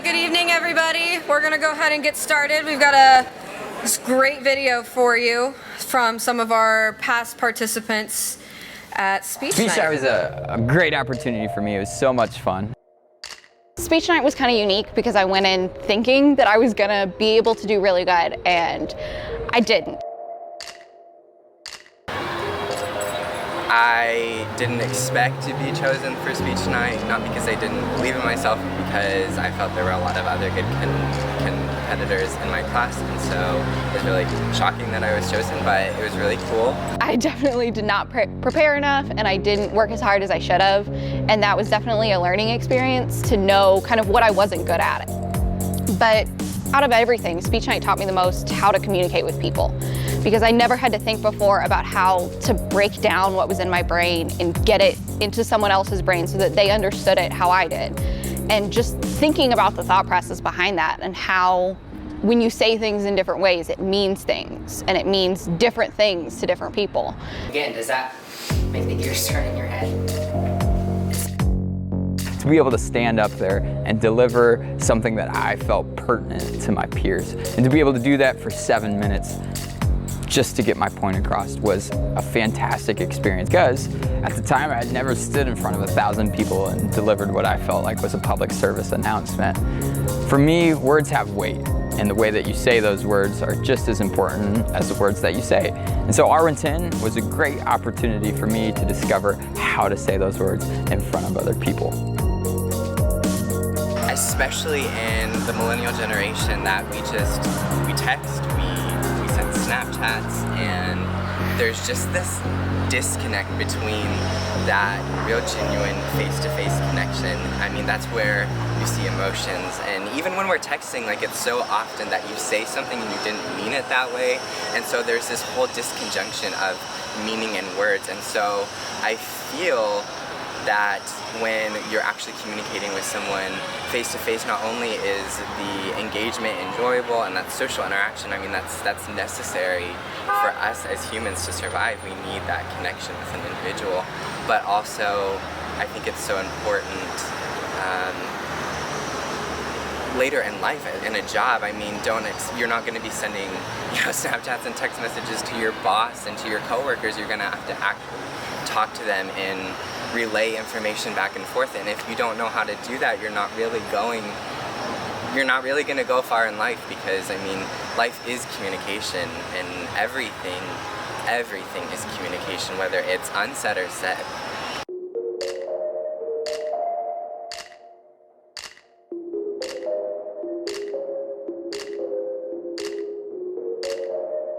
Good evening, everybody. We're gonna go ahead and get started. We've got this great video for you from some of our past participants at Speech Night. Speech Night was a great opportunity for me. It was so much fun. Speech Night was kind of unique because I went in thinking that I was gonna be able to do really good, and I didn't. I didn't expect to be chosen for Speech Night, not because I didn't believe in myself, but because I felt there were a lot of other good competitors in my class, and so it was really shocking that I was chosen, but it was really cool. I definitely did not prepare enough, and I didn't work as hard as I should have, and that was definitely a learning experience to know kind of what I wasn't good at. But out of everything, Speech Night taught me the most how to communicate with people, because I never had to think before about how to break down what was in my brain and get it into someone else's brain so that they understood it how I did. And just thinking about the thought process behind that and how when you say things in different ways, it means things, and it means different things to different people. Again, does that make the gears turn in your head? To be able to stand up there and deliver something that I felt pertinent to my peers, and to be able to do that for 7 minutes just to get my point across was a fantastic experience, because at the time I had never stood in front of 1,000 people and delivered what I felt like was a public service announcement. For me, words have weight, and the way that you say those words are just as important as the words that you say. And so Arlington was a great opportunity for me to discover how to say those words in front of other people. Especially in the millennial generation, that we text, we send Snapchats, and there's just this disconnect between that real genuine face-to-face connection. I mean, that's where you see emotions, and even when we're texting, like, it's so often that you say something and you didn't mean it that way, and so there's this whole disconjunction of meaning and words. And so I feel that when you're actually communicating with someone face-to-face, not only is the engagement enjoyable and that social interaction, I mean, that's necessary for us as humans to survive. We need that connection with an individual, but also I think it's so important later in life, in a job. I mean, you're not going to be sending, Snapchats and text messages to your boss and to your coworkers. You're going to have to actually talk to them and relay information back and forth, and if you don't know how to do that, you're not really going to go far in life, because I mean, life is communication, and everything is communication, whether it's unsaid or said.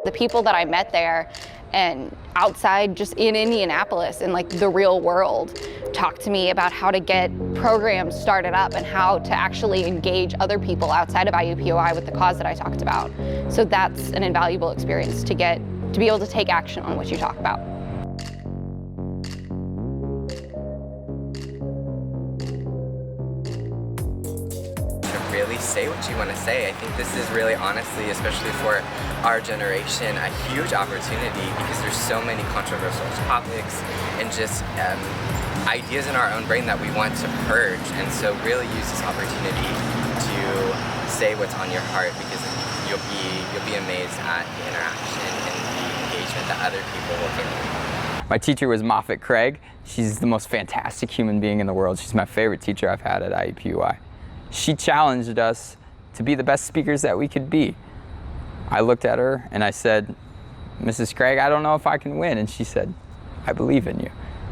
The people that I met there and outside, just in Indianapolis, in like the real world, talked to me about how to get programs started up and how to actually engage other people outside of IUPUI with the cause that I talked about. So that's an invaluable experience to be able to take action on what you talk about. Really say what you want to say. I think this is really, honestly, especially for our generation, a huge opportunity, because there's so many controversial topics and just ideas in our own brain that we want to purge. And so really use this opportunity to say what's on your heart, because you'll be amazed at the interaction and the engagement that other people will give you. My teacher was Moffat Craig. She's the most fantastic human being in the world. She's my favorite teacher I've had at IUPUI. She challenged us to be the best speakers that we could be. I looked at her and I said, "Mrs. Craig, I don't know if I can win." And she said, "I believe in you."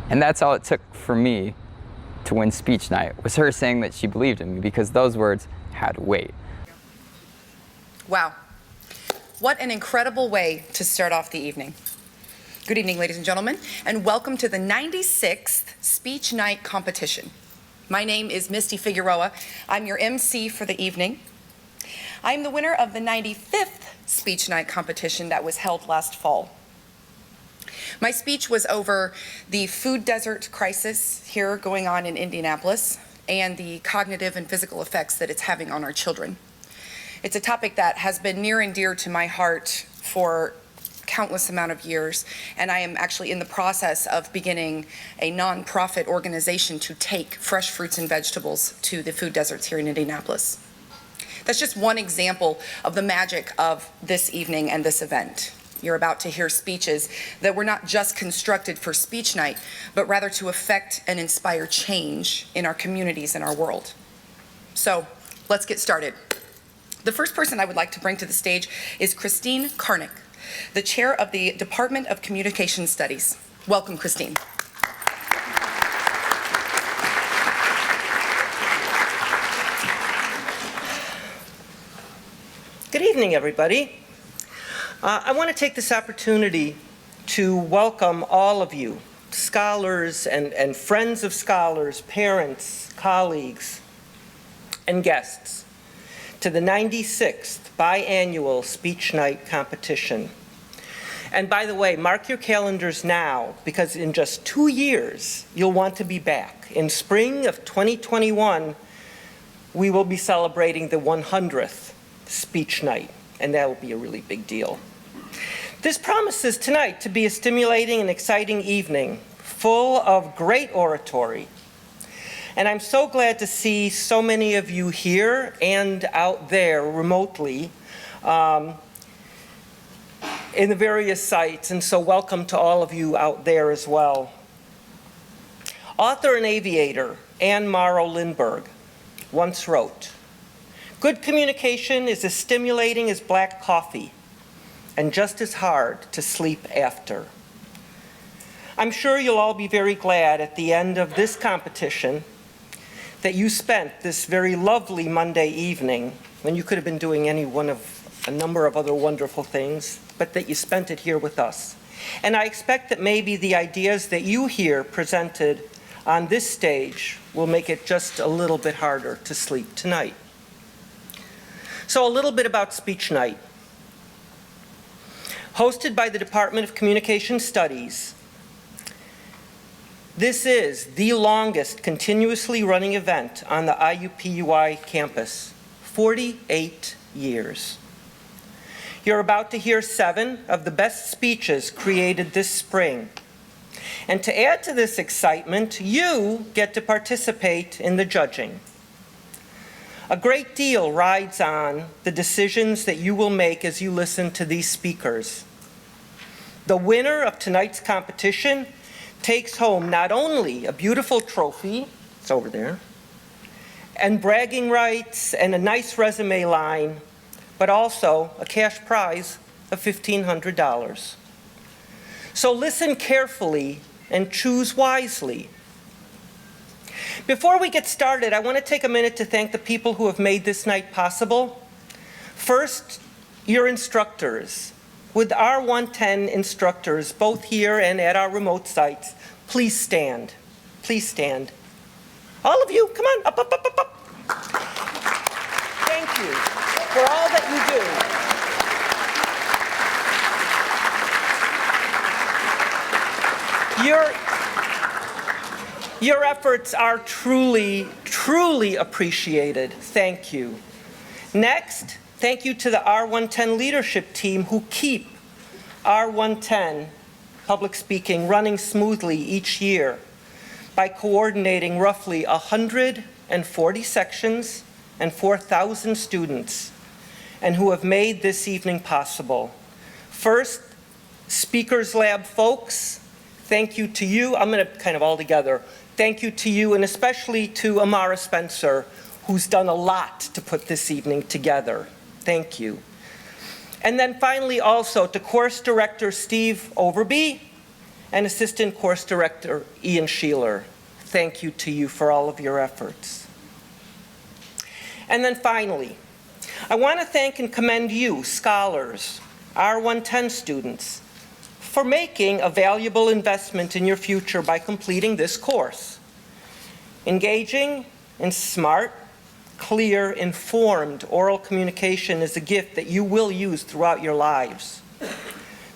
And that's all it took for me to win Speech Night, was her saying that she believed in me, because those words had weight. Wow. What an incredible way to start off the evening. Good evening, ladies and gentlemen, and welcome to the 96th Speech Night competition. My name is Misty Figueroa. I'm your MC for the evening. I'm the winner of the 95th Speech Night competition that was held last fall. My speech was over the food desert crisis here going on in Indianapolis and the cognitive and physical effects that it's having on our children. It's a topic that has been near and dear to my heart for countless amount of years, and I am actually in the process of beginning a nonprofit organization to take fresh fruits and vegetables to the food deserts here in Indianapolis. That's just one example of the magic of this evening and this event. You're about to hear speeches that were not just constructed for speech night, but rather to affect and inspire change in our communities and our world. So let's get started. The first person I would like to bring to the stage is Christine Karnick, the chair of the Department of Communication Studies. Welcome, Christine. Good evening, everybody. I want to take this opportunity to welcome all of you, scholars and friends of scholars, parents, colleagues, and guests, to the 96th biannual Speech Night competition. And by the way, mark your calendars now, because in just 2 years, you'll want to be back. In spring of 2021, we will be celebrating the 100th Speech Night, and that will be a really big deal. This promises tonight to be a stimulating and exciting evening, full of great oratory. And I'm so glad to see so many of you here and out there remotely in the various sites, and so welcome to all of you out there as well. Author and aviator Anne Morrow Lindbergh once wrote, "Good communication is as stimulating as black coffee and just as hard to sleep after." I'm sure you'll all be very glad at the end of this competition that you spent this very lovely Monday evening, when you could have been doing any one of a number of other wonderful things, but that you spent it here with us. And I expect that maybe the ideas that you hear presented on this stage will make it just a little bit harder to sleep tonight. So a little bit about Speech Night. Hosted by the Department of Communication Studies, this is the longest continuously running event on the IUPUI campus, 48 years. You're about to hear 7 of the best speeches created this spring. And to add to this excitement, you get to participate in the judging. A great deal rides on the decisions that you will make as you listen to these speakers. The winner of tonight's competition takes home not only a beautiful trophy, it's over there, and bragging rights and a nice resume line, but also a cash prize of $1,500. So listen carefully and choose wisely. Before we get started, I want to take a minute to thank the people who have made this night possible. First, your instructors. With our 110 instructors, both here and at our remote sites, please stand. Please stand. All of you, come on, up, up, up, up, up. Thank you for all that you do. Your efforts are truly, truly appreciated. Thank you. Next, thank you to the R110 leadership team who keep R110 public speaking running smoothly each year by coordinating roughly 140 sections and 4,000 students, and who have made this evening possible. First, Speakers Lab folks, thank you to you. I'm going to kind of all together. Thank you to you, and especially to Amara Spencer, who's done a lot to put this evening together. Thank you. And then finally also to Course Director Steve Overby and Assistant Course Director Ian Sheeler. Thank you to you for all of your efforts. And then finally, I want to thank and commend you, scholars, R110 students, for making a valuable investment in your future by completing this course. Engaging in smart, clear, informed oral communication is a gift that you will use throughout your lives.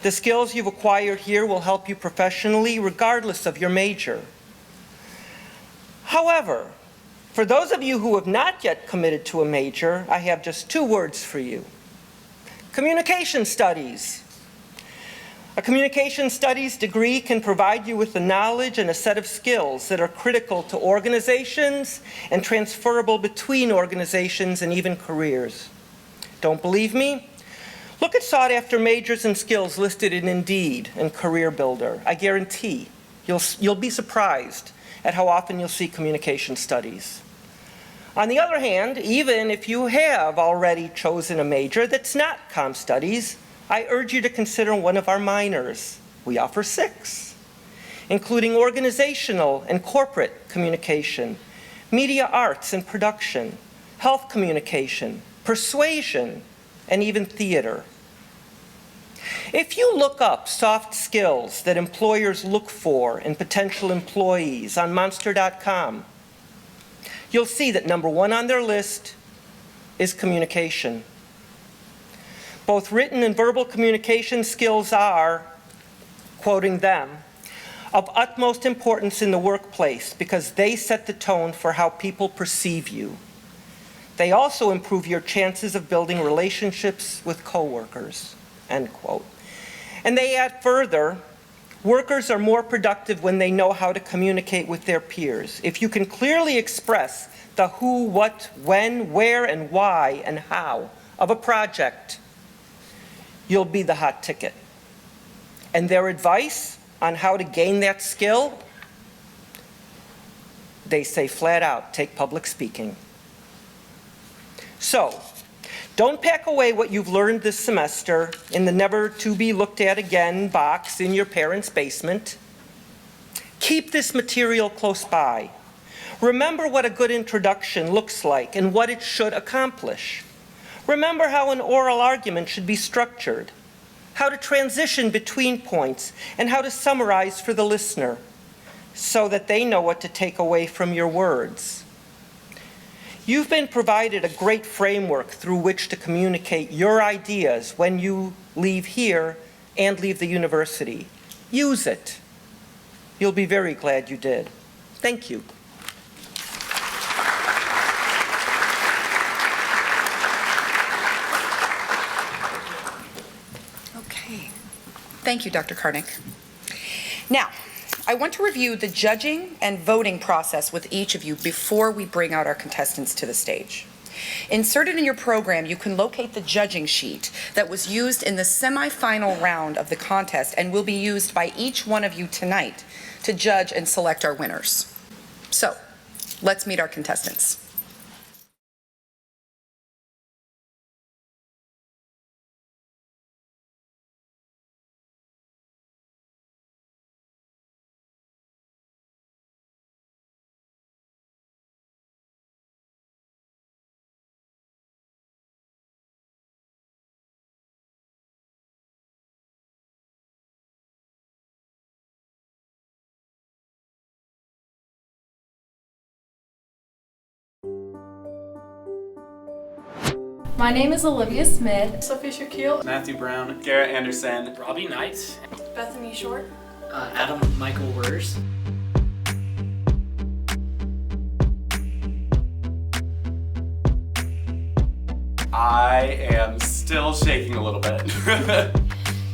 The skills you've acquired here will help you professionally, regardless of your major. However, for those of you who have not yet committed to a major, I have just 2 words for you. Communication studies. A communication studies degree can provide you with the knowledge and a set of skills that are critical to organizations and transferable between organizations and even careers. Don't believe me? Look at sought-after majors and skills listed in Indeed and Career Builder. I guarantee you'll be surprised at how often you'll see communication studies. On the other hand, even if you have already chosen a major that's not comm studies, I urge you to consider one of our minors. We offer 6, including organizational and corporate communication, media arts and production, health communication, persuasion, and even theater. If you look up soft skills that employers look for in potential employees on Monster.com, you'll see that number 1 on their list is communication. Both written and verbal communication skills are, quoting them, of utmost importance in the workplace because they set the tone for how people perceive you. They also improve your chances of building relationships with coworkers, end quote. And they add further, workers are more productive when they know how to communicate with their peers. If you can clearly express the who, what, when, where, and why, and how of a project, you'll be the hot ticket. And their advice on how to gain that skill, they say flat out, take public speaking. So, don't pack away what you've learned this semester in the never to be looked at again box in your parents' basement. Keep this material close by. Remember what a good introduction looks like and what it should accomplish. Remember how an oral argument should be structured, how to transition between points, and how to summarize for the listener so that they know what to take away from your words. You've been provided a great framework through which to communicate your ideas when you leave here and leave the university. Use it. You'll be very glad you did. Thank you. Okay. Thank you, Dr. Karnick. Now, I want to review the judging and voting process with each of you before we bring out our contestants to the stage. Inserted in your program, you can locate the judging sheet that was used in the semifinal round of the contest and will be used by each one of you tonight to judge and select our winners. So, let's meet our contestants. My name is Olivia Smith. Sophie Shaquille. Matthew Brown. Garrett Anderson. Robbie Knight. Bethany Short. Adam Michael Wurs. I am still shaking a little bit.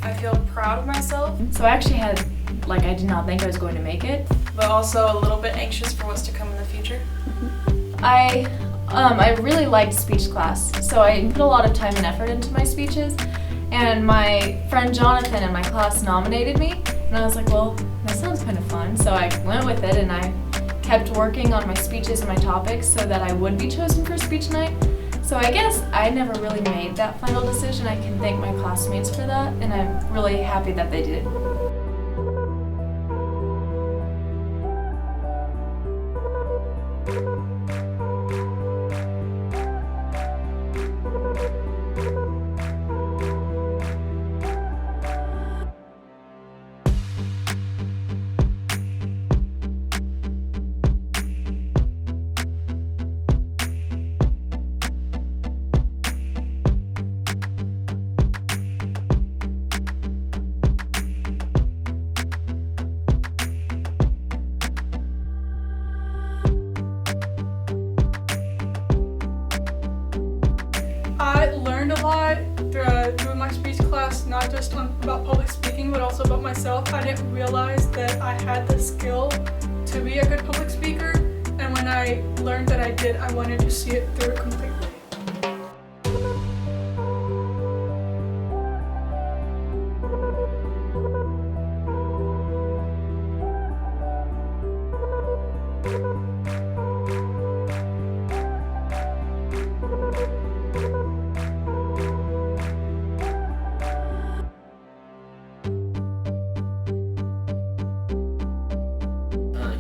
I feel proud of myself. So I actually had, I did not think I was going to make it, but also a little bit anxious for what's to come in the future. I really liked speech class, so I put a lot of time and effort into my speeches, and my friend Jonathan in my class nominated me, and I was like, well, that sounds kind of fun, so I went with it, and I kept working on my speeches and my topics so that I would be chosen for speech night. So I guess I never really made that final decision. I can thank my classmates for that, and I'm really happy that they did. I learned a lot through my speech class, not just about public speaking, speaking, but also about myself. I didn't realize that I had the skill to be a good public speaker, and when I learned that I did, I wanted to see it through completely.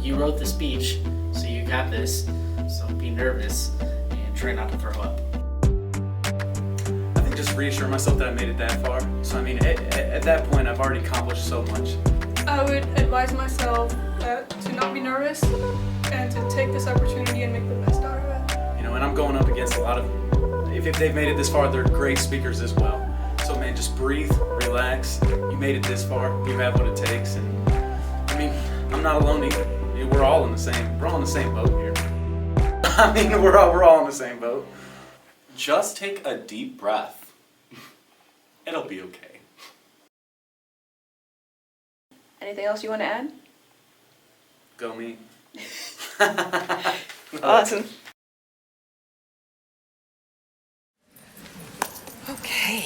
You wrote the speech, so you got this. So be nervous and try not to throw up. I think just reassure myself that I made it that far. So I mean, at that point, I've already accomplished so much. I would advise myself to not be nervous and to take this opportunity and make the best out of it. You know, and I'm going up against a lot of, if they've made it this far, they're great speakers as well. So man, just breathe, relax. You made it this far. You have what it takes, and I mean, I'm not alone either. I mean, we're all in the same boat here. I mean, we're all in the same boat. Just take a deep breath. It'll be okay. Anything else you want to add? Go me. Awesome. Okay.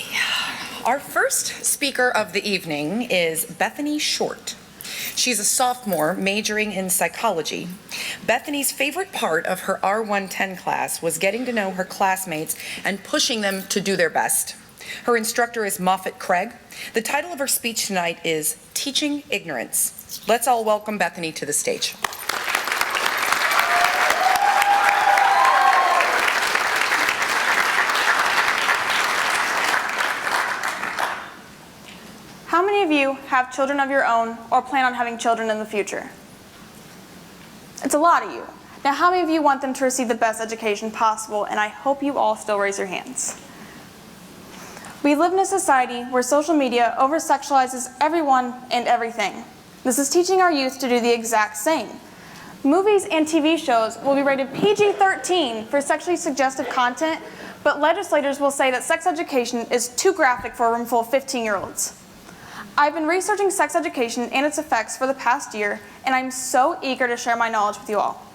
Our first speaker of the evening is Bethany Short. She's a sophomore majoring in psychology. Bethany's favorite part of her R110 class was getting to know her classmates and pushing them to do their best. Her instructor is Moffett Craig. The title of her speech tonight is Teaching Ignorance. Let's all welcome Bethany to the stage. How many of you have children of your own or plan on having children in the future? It's a lot of you. Now, how many of you want them to receive the best education possible? And I hope you all still raise your hands. We live in a society where social media over-sexualizes everyone and everything. This is teaching our youth to do the exact same. Movies and TV shows will be rated PG-13 for sexually suggestive content, but legislators will say that sex education is too graphic for a room full of 15-year-olds. I've been researching sex education and its effects for the past year, and I'm so eager to share my knowledge with you all.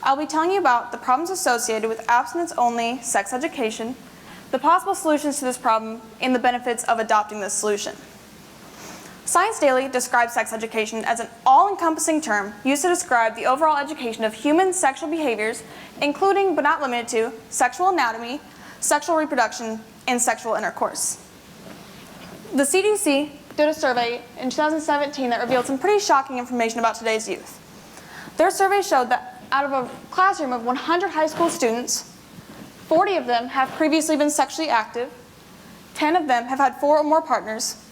I'll be telling you about the problems associated with abstinence-only sex education, the possible solutions to this problem, and the benefits of adopting this solution. Science Daily describes sex education as an all-encompassing term used to describe the overall education of human sexual behaviors, including but not limited to sexual anatomy, sexual reproduction, and sexual intercourse. The CDC did a survey in 2017 that revealed some pretty shocking information about today's youth. Their survey showed that out of a classroom of 100 high school students, 40 of them have previously been sexually active, 10 of them have had 4 or more partners,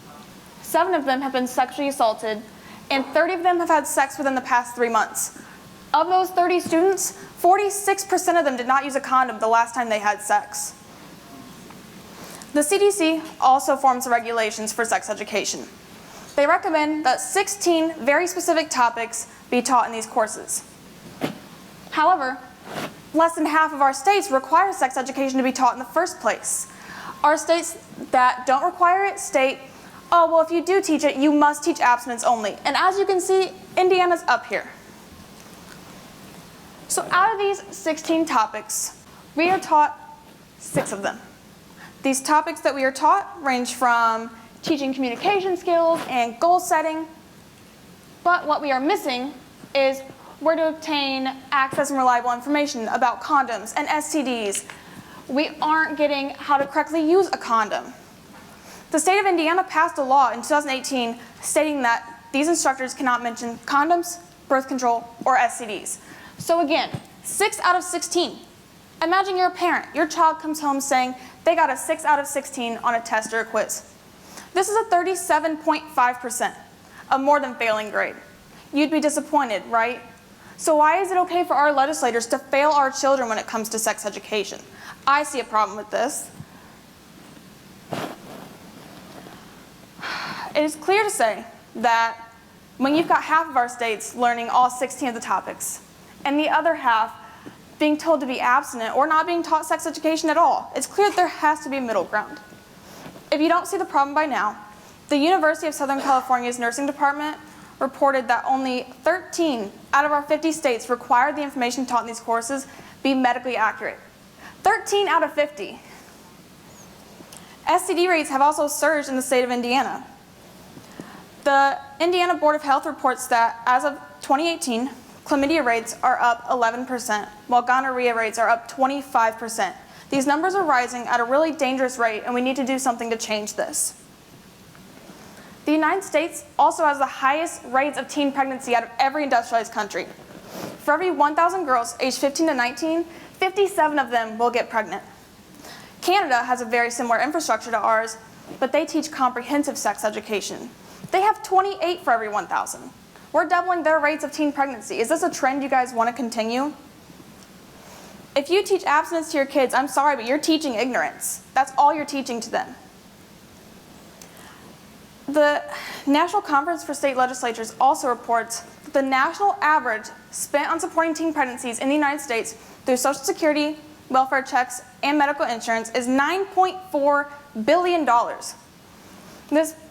7 of them have been sexually assaulted, and 30 of them have had sex within the past 3 months. Of those 30 students, 46% of them did not use a condom the last time they had sex. The CDC also forms regulations for sex education. They recommend that 16 very specific topics be taught in these courses. However, less than half of our states require sex education to be taught in the first place. Our states that don't require it state, oh, well, if you do teach it, you must teach abstinence only. And as you can see, Indiana's up here. So out of these 16 topics, we are taught 6 of them. These topics that we are taught range from teaching communication skills and goal setting, but what we are missing is where to obtain access and reliable information about condoms and STDs. We aren't getting how to correctly use a condom. The state of Indiana passed a law in 2018 stating that these instructors cannot mention condoms, birth control, or STDs. So again, 6 out of 16. Imagine you're a parent. Your child comes home saying they got a 6 out of 16 on a test or a quiz. This is a 37.5%, a more than failing grade. You'd be disappointed, right? So why is it okay for our legislators to fail our children when it comes to sex education? I see a problem with this. It is clear to say that when you've got half of our states learning all 16 of the topics, and the other half being told to be abstinent or not being taught sex education at all, it's clear that there has to be a middle ground. If you don't see the problem by now, The University of Southern California's nursing department reported that only 13 out of our 50 states required the information taught in these courses be medically accurate. 13 out of 50. STD rates have also surged in the state of Indiana. The Indiana Board of Health reports that as of 2018, chlamydia rates are up 11%, while gonorrhea rates are up 25%. These numbers are rising at a really dangerous rate, and we need to do something to change this. The United States also has the highest rates of teen pregnancy out of every industrialized country. For every 1,000 girls aged 15 to 19, 57 of them will get pregnant. Canada has a very similar infrastructure to ours, but they teach comprehensive sex education. They have 28 for every 1,000. We're doubling their rates of teen pregnancy. Is this a trend you guys want to continue? If you teach abstinence to your kids, I'm sorry, but you're teaching ignorance. That's all you're teaching to them. The National Conference for State Legislatures also reports that the national average spent on supporting teen pregnancies in the United States through Social Security, welfare checks, and medical insurance is $9.4 billion.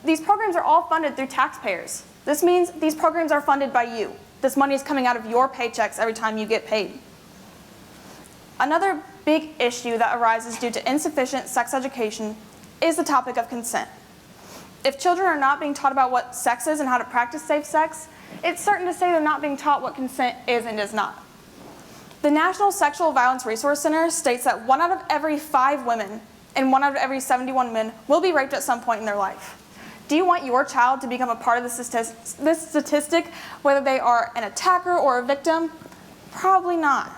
These programs are all funded through taxpayers. This means these programs are funded by you. This money is coming out of your paychecks every time you get paid. Another big issue that arises due to insufficient sex education is the topic of consent. If children are not being taught about what sex is and how to practice safe sex, it's certain to say they're not being taught what consent is and is not. The National Sexual Violence Resource Center states that 1 out of every 5 women and 1 out of every 71 men will be raped at some point in their life. Do you want your child to become a part of this statistic, whether they are an attacker or a victim? Probably not.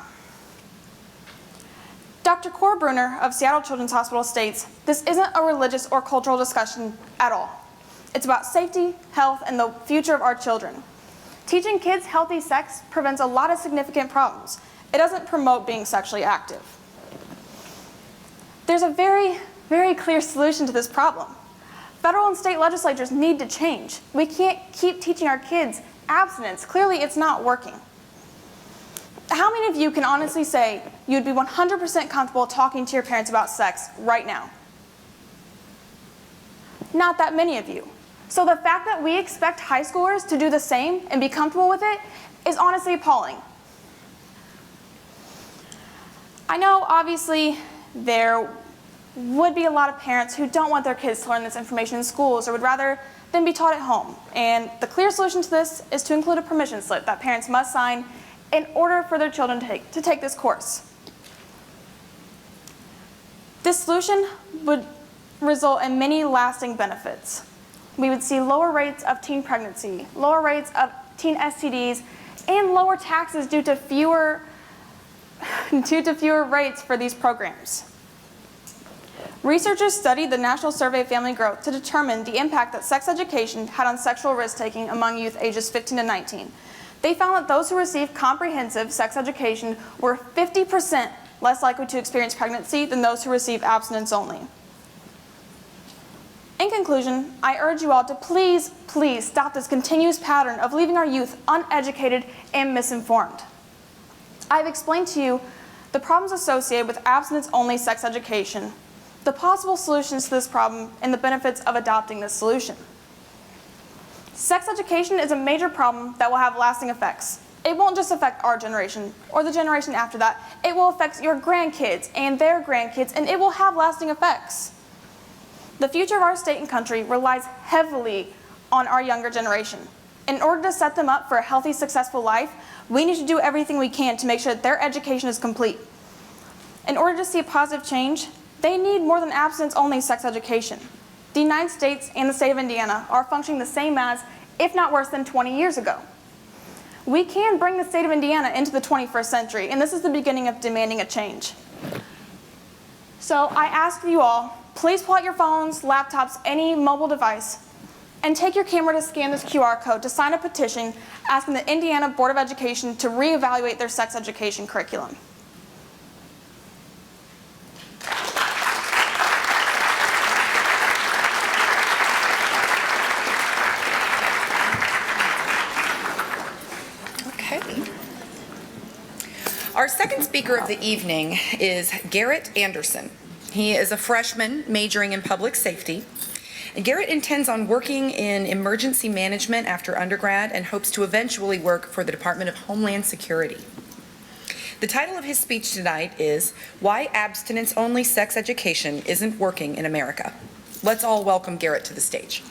Dr. Cora Bruner of Seattle Children's Hospital states, this isn't a religious or cultural discussion at all. It's about safety, health, and the future of our children. Teaching kids healthy sex prevents a lot of significant problems. It doesn't promote being sexually active. There's a very, very clear solution to this problem. Federal and state legislatures need to change. We can't keep teaching our kids abstinence. Clearly, it's not working. How many of you can honestly say you'd be 100% comfortable talking to your parents about sex right now? Not that many of you. So the fact that we expect high schoolers to do the same and be comfortable with it is honestly appalling. I know, obviously, there would be a lot of parents who don't want their kids to learn this information in schools or would rather them be taught at home. And the clear solution to this is to include a permission slip that parents must sign in order for their children to take this course. This solution would result in many lasting benefits. We would see lower rates of teen pregnancy, lower rates of teen STDs, and lower taxes due to fewer rates for these programs. Researchers studied the National Survey of Family Growth to determine the impact that sex education had on sexual risk-taking among youth ages 15 to 19. They found that those who received comprehensive sex education were 50% less likely to experience pregnancy than those who received abstinence only. In conclusion, I urge you all to please, please stop this continuous pattern of leaving our youth uneducated and misinformed. I've explained to you the problems associated with abstinence-only sex education, the possible solutions to this problem, and the benefits of adopting this solution. Sex education is a major problem that will have lasting effects. It won't just affect our generation or the generation after that. It will affect your grandkids and their grandkids, and it will have lasting effects. The future of our state and country relies heavily on our younger generation. In order to set them up for a healthy, successful life, we need to do everything we can to make sure that their education is complete. In order to see a positive change, they need more than abstinence-only sex education. The United States and the state of Indiana are functioning the same as, if not worse than 20 years ago. We can bring the state of Indiana into the 21st century, and this is the beginning of demanding a change. So I ask you all, please pull out your phones, laptops, any mobile device, and take your camera to scan this QR code to sign a petition asking the Indiana Board of Education to reevaluate their sex education curriculum. Our second speaker of the evening is Garrett Anderson. He is a freshman majoring in public safety. And Garrett intends on working in emergency management after undergrad and hopes to eventually work for the Department of Homeland Security. The title of his speech tonight is Why Abstinence-Only Sex Education Isn't Working in America. Let's all welcome Garrett to the stage.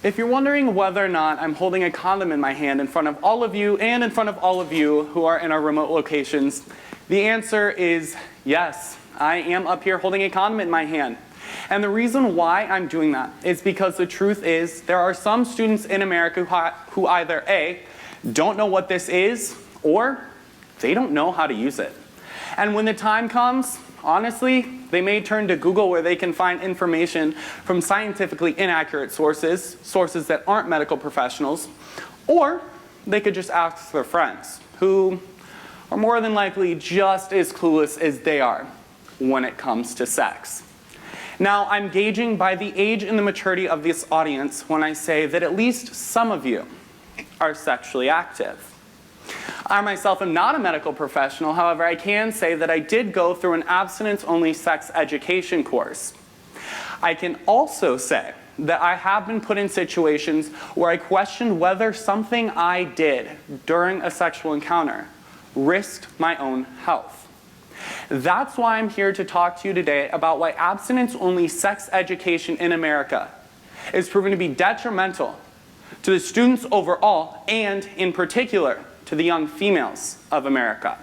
If you're wondering whether or not I'm holding a condom in my hand in front of all of you and in front of all of you who are in our remote locations, the answer is yes. I am up here holding a condom in my hand. And the reason why I'm doing that is because the truth is there are some students in America who either A, don't know what this is, or they don't know how to use it. And when the time comes, honestly, they may turn to Google where they can find information from scientifically inaccurate sources, sources that aren't medical professionals, or they could just ask their friends, who are more than likely just as clueless as they are when it comes to sex. Now, I'm gauging by the age and the maturity of this audience when I say that at least some of you are sexually active. I myself am not a medical professional, however, I can say that I did go through an abstinence-only sex education course. I can also say that I have been put in situations where I questioned whether something I did during a sexual encounter risked my own health. That's why I'm here to talk to you today about why abstinence-only sex education in America is proven to be detrimental to the students overall and, in particular, to the young females of America.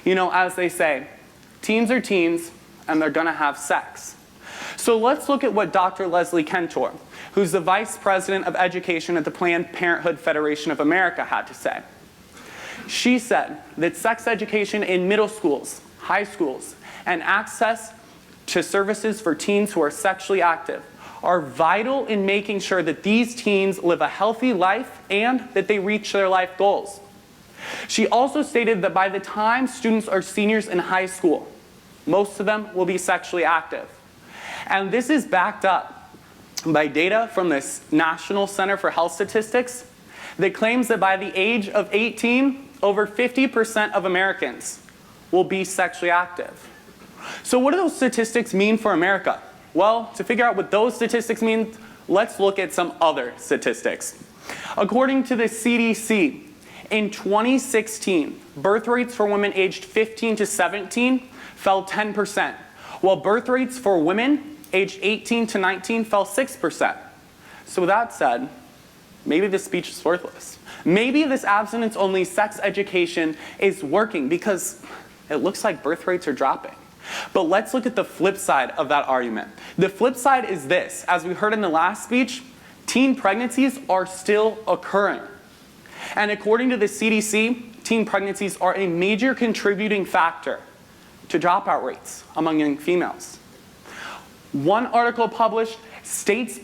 You know, as they say, teens are teens and they're gonna have sex. So let's look at what Dr. Leslie Kentor, who's the Vice President of Education at the Planned Parenthood Federation of America, had to say. She said that sex education in middle schools, high schools, and access to services for teens who are sexually active are vital in making sure that these teens live a healthy life and that they reach their life goals. She also stated that by the time students are seniors in high school, most of them will be sexually active. And this is backed up by data from the National Center for Health Statistics that claims that by the age of 18, over 50% of Americans will be sexually active. So what do those statistics mean for America? Well, to figure out what those statistics mean, let's look at some other statistics. According to the CDC, in 2016, birth rates for women aged 15 to 17 fell 10%, while birth rates for women aged 18 to 19 fell 6%. So with that said, maybe this speech is worthless. Maybe this abstinence-only sex education is working because it looks like birth rates are dropping. But let's look at the flip side of that argument. The flip side is this. As we heard in the last speech, teen pregnancies are still occurring. And according to the CDC, teen pregnancies are a major contributing factor to dropout rates among young females. One article published states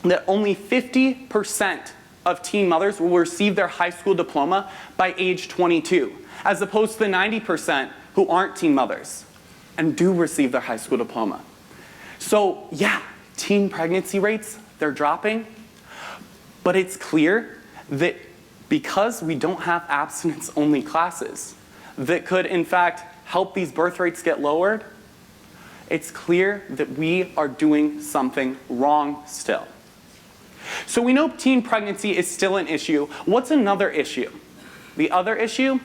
that only 50% of teen mothers will receive their high school diploma by age 22, as opposed to the 90% who aren't teen mothers and do receive their high school diploma. So yeah, teen pregnancy rates, they're dropping, but it's clear that because we don't have abstinence-only classes that could in fact help these birth rates get lowered, it's clear that we are doing something wrong still. So we know teen pregnancy is still an issue. What's another issue? The other issue?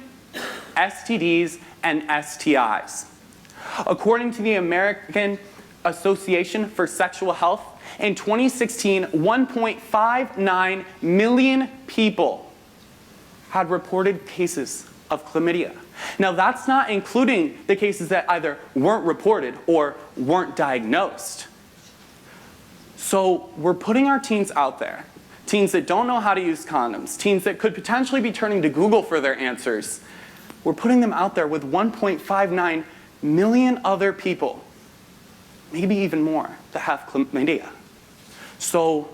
STDs and STIs. According to the American Association for Sexual Health, in 2016, 1.59 million people had reported cases of chlamydia. Now that's not including the cases that either weren't reported or weren't diagnosed. So we're putting our teens out there, teens that don't know how to use condoms, teens that could potentially be turning to Google for their answers. We're putting them out there with 1.59 million other people, maybe even more, that have chlamydia. So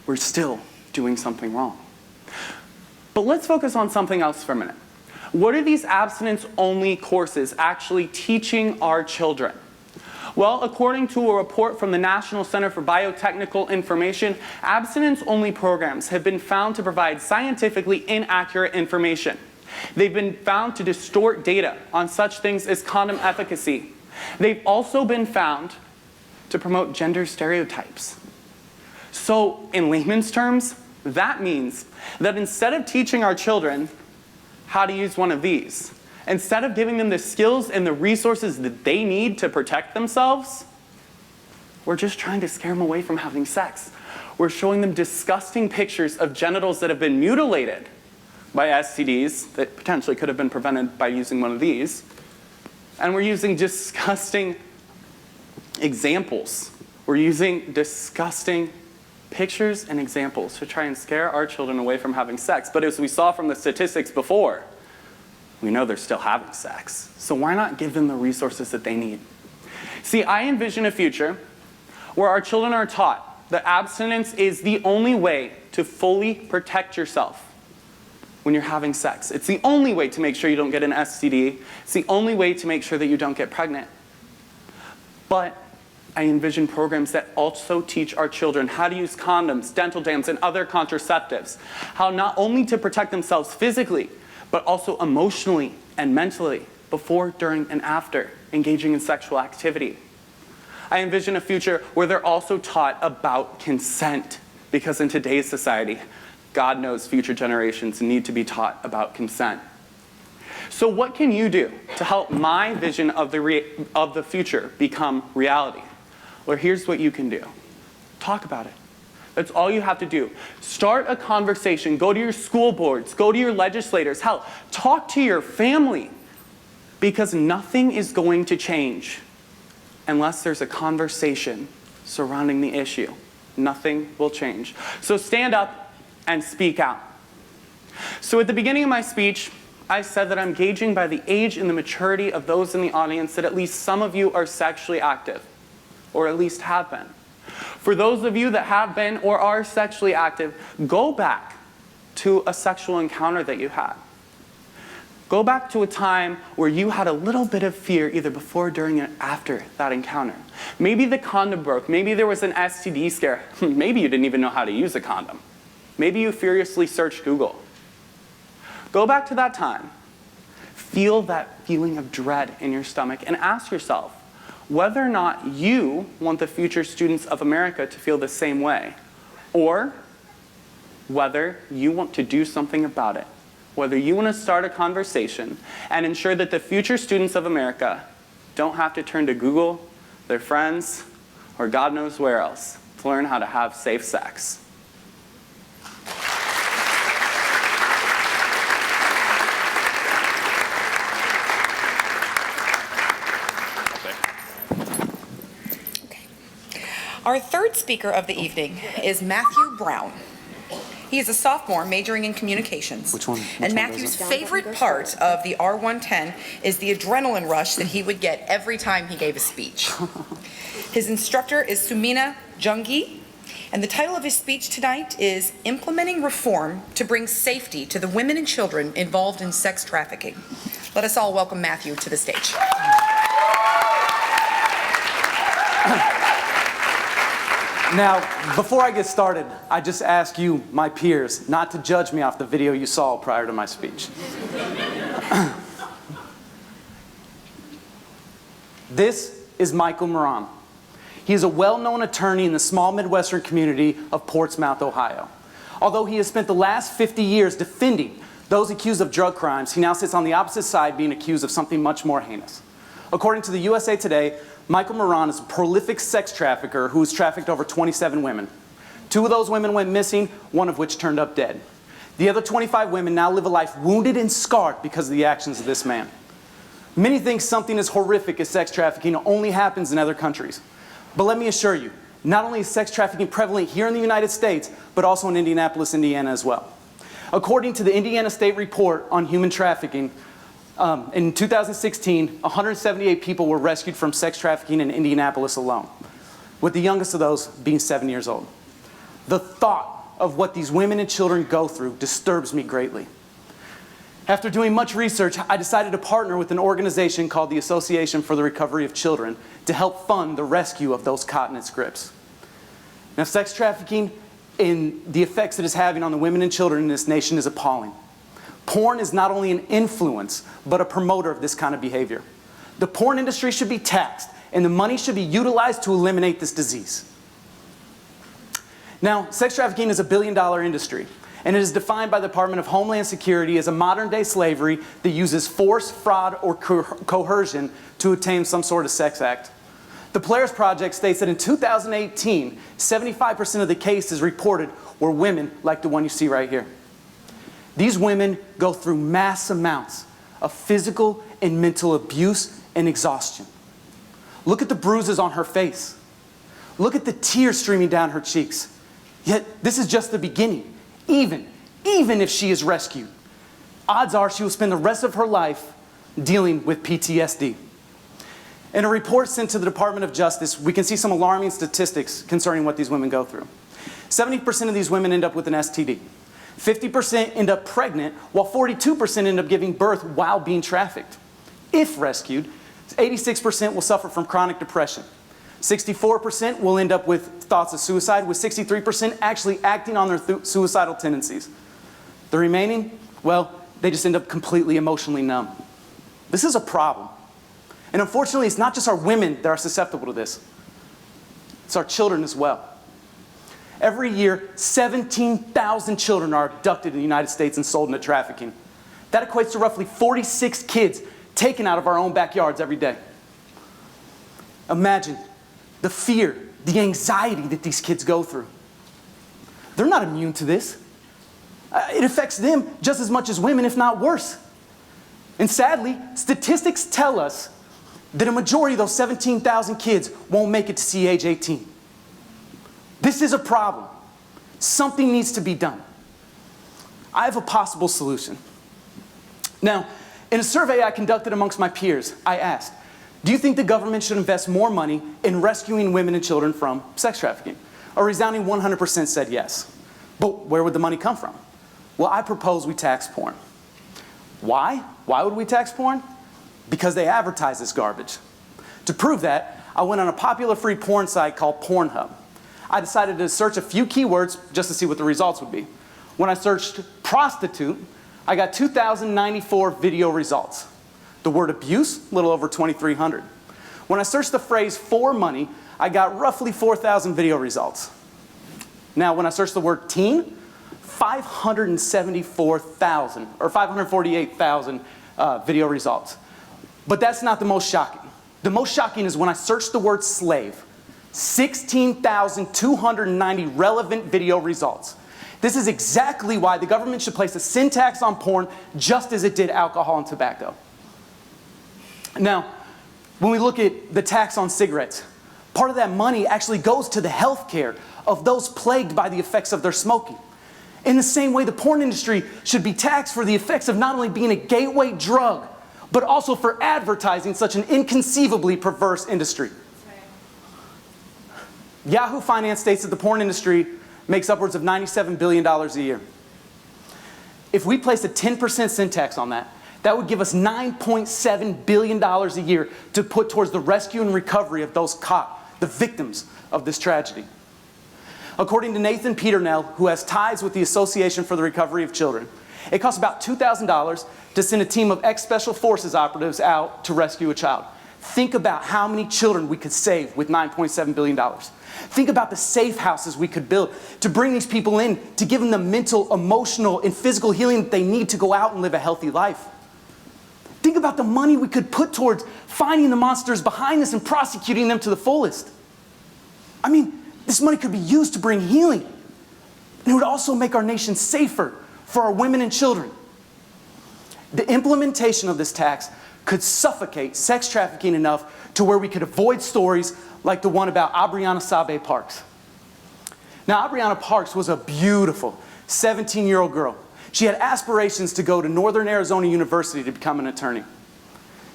we're still doing something wrong. But let's focus on something else for a minute. What are these abstinence-only courses actually teaching our children? Well, according to a report from the National Center for Biotechnical Information, abstinence-only programs have been found to provide scientifically inaccurate information. They've been found to distort data on such things as condom efficacy. They've also been found to promote gender stereotypes. So, in layman's terms, that means that instead of teaching our children how to use one of these, instead of giving them the skills and the resources that they need to protect themselves, we're just trying to scare them away from having sex. We're showing them disgusting pictures of genitals that have been mutilated by STDs that potentially could have been prevented by using one of these. And we're using disgusting examples. We're using disgusting pictures and examples to try and scare our children away from having sex. But as we saw from the statistics before, we know they're still having sex. So why not give them the resources that they need? See, I envision a future where our children are taught that abstinence is the only way to fully protect yourself when you're having sex. It's the only way to make sure you don't get an STD. It's the only way to make sure that you don't get pregnant. But I envision programs that also teach our children how to use condoms, dental dams, and other contraceptives. How not only to protect themselves physically, but also emotionally and mentally before, during, and after engaging in sexual activity. I envision a future where they're also taught about consent, because in today's society, God knows future generations need to be taught about consent. So what can you do to help my vision of the future become reality? Well, here's what you can do. Talk about it. That's all you have to do. Start a conversation. Go to your school boards. Go to your legislators. Hell, talk to your family. Because nothing is going to change unless there's a conversation surrounding the issue. Nothing will change. So stand up and speak out. So at the beginning of my speech, I said that I'm gauging by the age and the maturity of those in the audience that at least some of you are sexually active, or at least have been. For those of you that have been or are sexually active, go back to a sexual encounter that you had. Go back to a time where you had a little bit of fear either before, during, and after that encounter. Maybe the condom broke. Maybe there was an STD scare. Maybe you didn't even know how to use a condom. Maybe you furiously searched Google. Go back to that time. Feel that feeling of dread in your stomach and ask yourself whether or not you want the future students of America to feel the same way, or whether you want to do something about it. Whether you want to start a conversation and ensure that the future students of America don't have to turn to Google, their friends, or God knows where else to learn how to have safe sex. Our third speaker of the evening is Matthew Brown. He is a sophomore majoring in communications. Which one? And Matthew's favorite part of the R110 is the adrenaline rush that he would get every time he gave a speech. His instructor is Sumina Jungi, and the title of his speech tonight is Implementing Reform to Bring Safety to the Women and Children Involved in Sex Trafficking. Let us all welcome Matthew to the stage. Now, before I get started, I just ask you, my peers, not to judge me off the video you saw prior to my speech. This is Michael Moran. He is a well-known attorney in the small Midwestern community of Portsmouth, Ohio. Although he has spent the last 50 years defending those accused of drug crimes, he now sits on the opposite side being accused of something much more heinous. According to the USA Today, Michael Moran is a prolific sex trafficker who has trafficked over 27 women. 2 of those women went missing, 1 of which turned up dead. The other 25 women now live a life wounded and scarred because of the actions of this man. Many think something as horrific as sex trafficking only happens in other countries. But let me assure you, not only is sex trafficking prevalent here in the United States, but also in Indianapolis, Indiana as well. According to the Indiana State Report on Human Trafficking, in 2016, 178 people were rescued from sex trafficking in Indianapolis alone, with the youngest of those being 7 years old. The thought of what these women and children go through disturbs me greatly. After doing much research, I decided to partner with an organization called the Association for the Recovery of Children to help fund the rescue of those caught in its grips. Now, sex trafficking and the effects it is having on the women and children in this nation is appalling. Porn is not only an influence, but a promoter of this kind of behavior. The porn industry should be taxed, and the money should be utilized to eliminate this disease. Now, sex trafficking is a billion-dollar industry, and it is defined by the Department of Homeland Security as a modern-day slavery that uses force, fraud, or coercion to obtain some sort of sex act. The Polaris Project states that in 2018, 75% of the cases reported were women like the one you see right here. These women go through mass amounts of physical and mental abuse and exhaustion. Look at the bruises on her face. Look at the tears streaming down her cheeks. Yet, this is just the beginning. Even if she is rescued, odds are she will spend the rest of her life dealing with PTSD. In a report sent to the Department of Justice, we can see some alarming statistics concerning what these women go through. 70% of these women end up with an STD. 50% end up pregnant, while 42% end up giving birth while being trafficked. If rescued, 86% will suffer from chronic depression. 64% will end up with thoughts of suicide, with 63% actually acting on their suicidal tendencies. The remaining, well, they just end up completely emotionally numb. This is a problem. And unfortunately, it's not just our women that are susceptible to this. It's our children as well. Every year, 17,000 children are abducted in the United States and sold into trafficking. That equates to roughly 46 kids taken out of our own backyards every day. Imagine the fear, the anxiety that these kids go through. They're not immune to this. It affects them just as much as women, if not worse. And sadly, statistics tell us that a majority of those 17,000 kids won't make it to see age 18. This is a problem. Something needs to be done. I have a possible solution. Now, in a survey I conducted amongst my peers, I asked, do you think the government should invest more money in rescuing women and children from sex trafficking? A resounding 100% said yes. But where would the money come from? Well, I propose we tax porn. Why? Why would we tax porn? Because they advertise this garbage. To prove that, I went on a popular free porn site called Pornhub. I decided to search a few keywords just to see what the results would be. When I searched prostitute, I got 2,094 video results. The word abuse, a little over 2,300. When I searched the phrase for money, I got roughly 4,000 video results. Now, when I searched the word teen, 574,000 or 548,000 video results. But that's not the most shocking. The most shocking is when I searched the word slave, 16,290 relevant video results. This is exactly why the government should place a sin tax on porn just as it did alcohol and tobacco. Now, when we look at the tax on cigarettes, part of that money actually goes to the health care of those plagued by the effects of their smoking. In the same way, the porn industry should be taxed for the effects of not only being a gateway drug, but also for advertising such an inconceivably perverse industry. Yahoo Finance states that the porn industry makes upwards of $97 billion a year. If we place a 10% sin tax on that, that would give us $9.7 billion a year to put towards the rescue and recovery of those caught, the victims of this tragedy. According to Nathan Peternell, who has ties with the Association for the Recovery of Children, it costs about $2,000 to send a team of ex-Special Forces operatives out to rescue a child. Think about how many children we could save with $9.7 billion. Think about the safe houses we could build to bring these people in, to give them the mental, emotional, and physical healing that they need to go out and live a healthy life. Think about the money we could put towards finding the monsters behind this and prosecuting them to the fullest. I mean, this money could be used to bring healing. And it would also make our nation safer for our women and children. The implementation of this tax could suffocate sex trafficking enough to where we could avoid stories like the one about Abriana Sabe Parks. Now, Abriana Parks was a beautiful 17-year-old girl. She had aspirations to go to Northern Arizona University to become an attorney.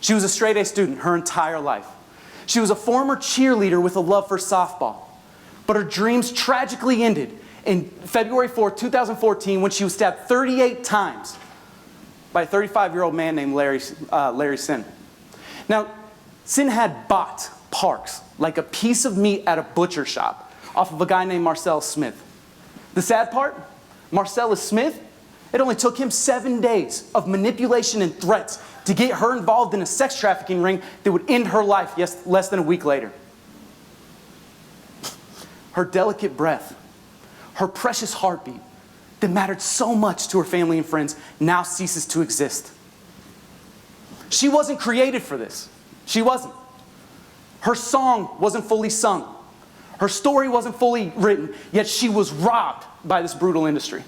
She was a straight-A student her entire life. She was a former cheerleader with a love for softball. But her dreams tragically ended in February 4th, 2014, when she was stabbed 38 times by a 35-year-old man named Larry Sin. Now, Sin had bought Parks like a piece of meat at a butcher shop off of a guy named Marcellus Smith. The sad part, Marcellus Smith, it only took him 7 days of manipulation and threats to get her involved in a sex trafficking ring that would end her life less than a week later. Her delicate breath, her precious heartbeat that mattered so much to her family and friends now ceases to exist. She wasn't created for this. She wasn't. Her song wasn't fully sung. Her story wasn't fully written, yet she was robbed by this brutal industry.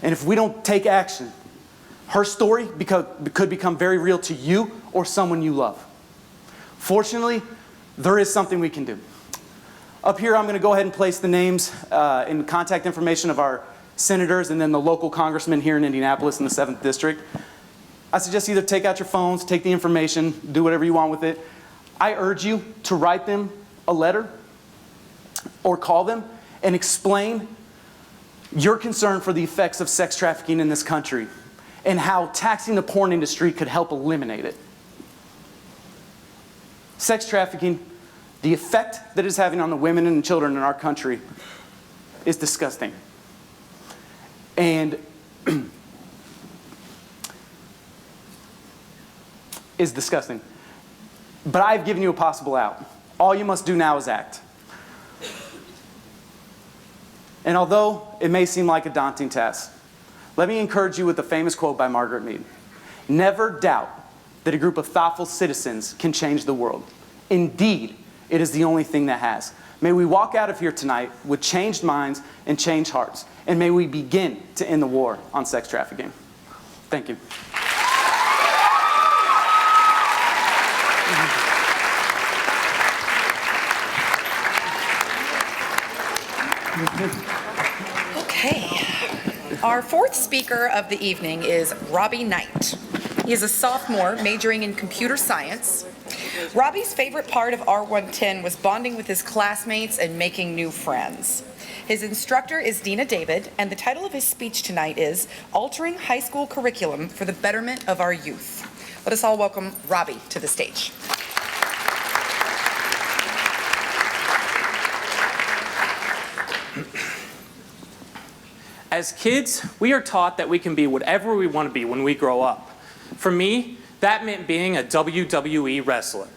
And if we don't take action, her story could become very real to you or someone you love. Fortunately, there is something we can do. Up here, I'm going to go ahead and place the names and contact information of our senators and then the local congressman here in Indianapolis in the 7th District. I suggest either take out your phones, take the information, do whatever you want with it. I urge you to write them a letter or call them and explain your concern for the effects of sex trafficking in this country and how taxing the porn industry could help eliminate it. Sex trafficking, the effect that it's having on the women and children in our country is disgusting. And is disgusting. But I've given you a possible out. All you must do now is act. And although it may seem like a daunting task, let me encourage you with a famous quote by Margaret Mead. Never doubt that a group of thoughtful citizens can change the world. Indeed, it is the only thing that has. May we walk out of here tonight with changed minds and changed hearts. And may we begin to end the war on sex trafficking. Thank you. Okay. Our fourth speaker of the evening is Robbie Knight. He is a sophomore majoring in computer science. Robbie's favorite part of R110 was bonding with his classmates and making new friends. His instructor is Dina David, and the title of his speech tonight is Altering High School Curriculum for the Betterment of Our Youth. Let us all welcome Robbie to the stage. As kids, we are taught that we can be whatever we want to be when we grow up. For me, that meant being a WWE wrestler.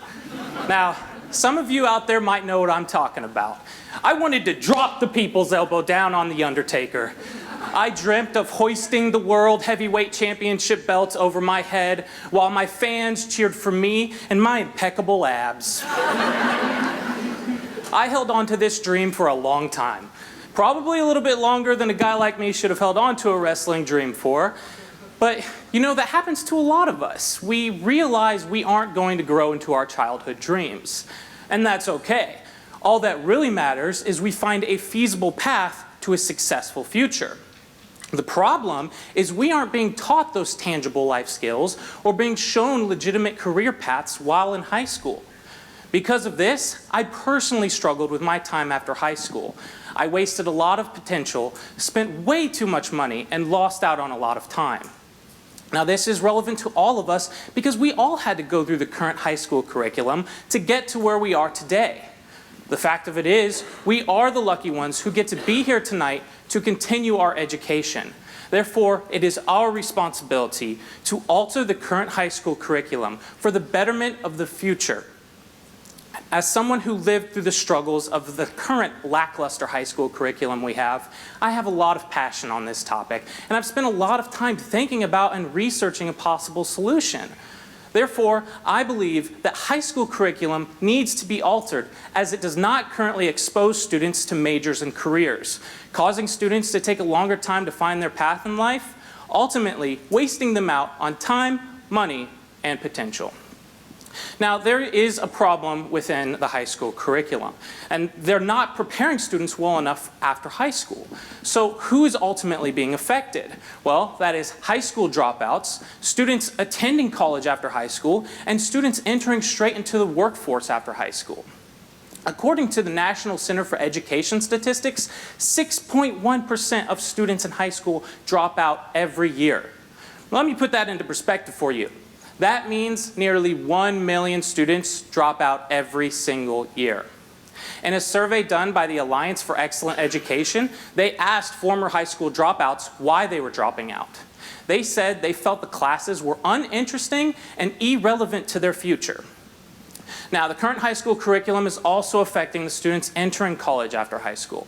Now, some of you out there might know what I'm talking about. I wanted to drop the people's elbow down on The Undertaker. I dreamt of hoisting the World Heavyweight Championship belts over my head while my fans cheered for me and my impeccable abs. I held on to this dream for a long time. Probably a little bit longer than a guy like me should have held on to a wrestling dream for. But, you know, that happens to a lot of us. We realize we aren't going to grow into our childhood dreams. And that's okay. All that really matters is we find a feasible path to a successful future. The problem is we aren't being taught those tangible life skills or being shown legitimate career paths while in high school. Because of this, I personally struggled with my time after high school. I wasted a lot of potential, spent way too much money, and lost out on a lot of time. Now, this is relevant to all of us because we all had to go through the current high school curriculum to get to where we are today. The fact of it is, we are the lucky ones who get to be here tonight to continue our education. Therefore, it is our responsibility to alter the current high school curriculum for the betterment of the future. As someone who lived through the struggles of the current lackluster high school curriculum we have, I have a lot of passion on this topic, and I've spent a lot of time thinking about and researching a possible solution. Therefore, I believe that high school curriculum needs to be altered as it does not currently expose students to majors and careers, causing students to take a longer time to find their path in life, ultimately wasting them out on time, money, and potential. Now, there is a problem within the high school curriculum, and they're not preparing students well enough after high school. So who is ultimately being affected? Well, that is high school dropouts, students attending college after high school, and students entering straight into the workforce after high school. According to the National Center for Education Statistics, 6.1% of students in high school drop out every year. Let me put that into perspective for you. That means nearly 1 million students drop out every single year. In a survey done by the Alliance for Excellent Education, they asked former high school dropouts why they were dropping out. They said they felt the classes were uninteresting and irrelevant to their future. Now, the current high school curriculum is also affecting the students entering college after high school.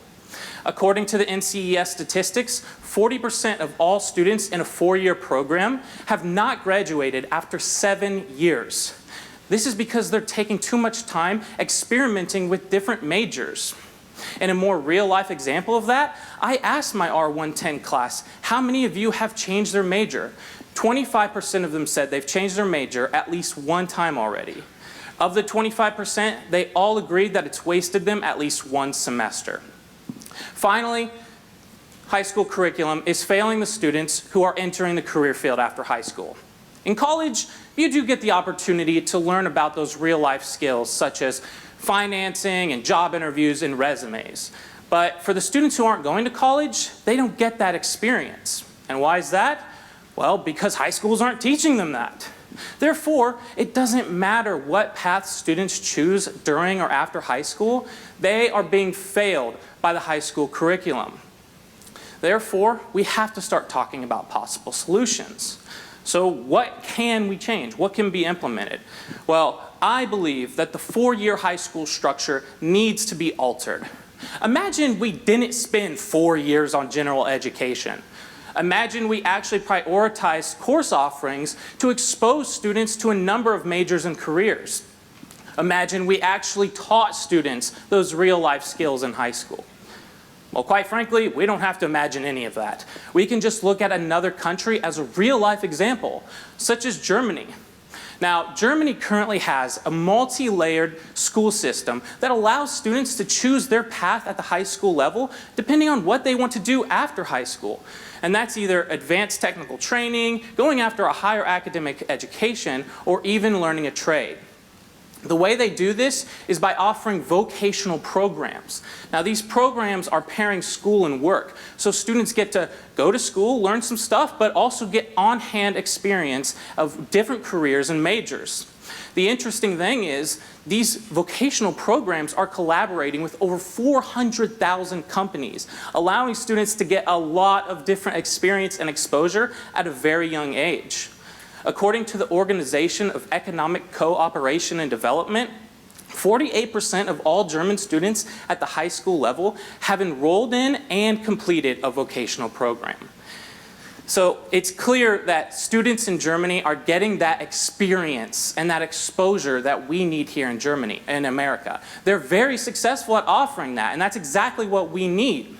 According to the NCES statistics, 40% of all students in a 4-year program have not graduated after 7 years. This is because they're taking too much time experimenting with different majors. In a more real-life example of that, I asked my R110 class, how many of you have changed their major? 25% of them said they've changed their major at least one time already. Of the 25%, they all agreed that it's wasted them at least one semester. Finally, high school curriculum is failing the students who are entering the career field after high school. In college, you do get the opportunity to learn about those real-life skills such as financing and job interviews and resumes. But for the students who aren't going to college, they don't get that experience. And why is that? Well, because high schools aren't teaching them that. Therefore, it doesn't matter what path students choose during or after high school, they are being failed by the high school curriculum. Therefore, we have to start talking about possible solutions. So what can we change? What can be implemented? Well, I believe that the 4-year high school structure needs to be altered. Imagine we didn't spend 4 years on general education. Imagine we actually prioritized course offerings to expose students to a number of majors and careers. Imagine we actually taught students those real-life skills in high school. Well, quite frankly, we don't have to imagine any of that. We can just look at another country as a real-life example, such as Germany. Now, Germany currently has a multi-layered school system that allows students to choose their path at the high school level depending on what they want to do after high school. And that's either advanced technical training, going after a higher academic education, or even learning a trade. The way they do this is by offering vocational programs. Now, these programs are pairing school and work, so students get to go to school, learn some stuff, but also get on-hand experience of different careers and majors. The interesting thing is, these vocational programs are collaborating with over 400,000 companies, allowing students to get a lot of different experience and exposure at a very young age. According to the Organization of Economic Cooperation and Development, 48% of all German students at the high school level have enrolled in and completed a vocational program. So it's clear that students in Germany are getting that experience and that exposure that we need here in Germany and America. They're very successful at offering that, and that's exactly what we need.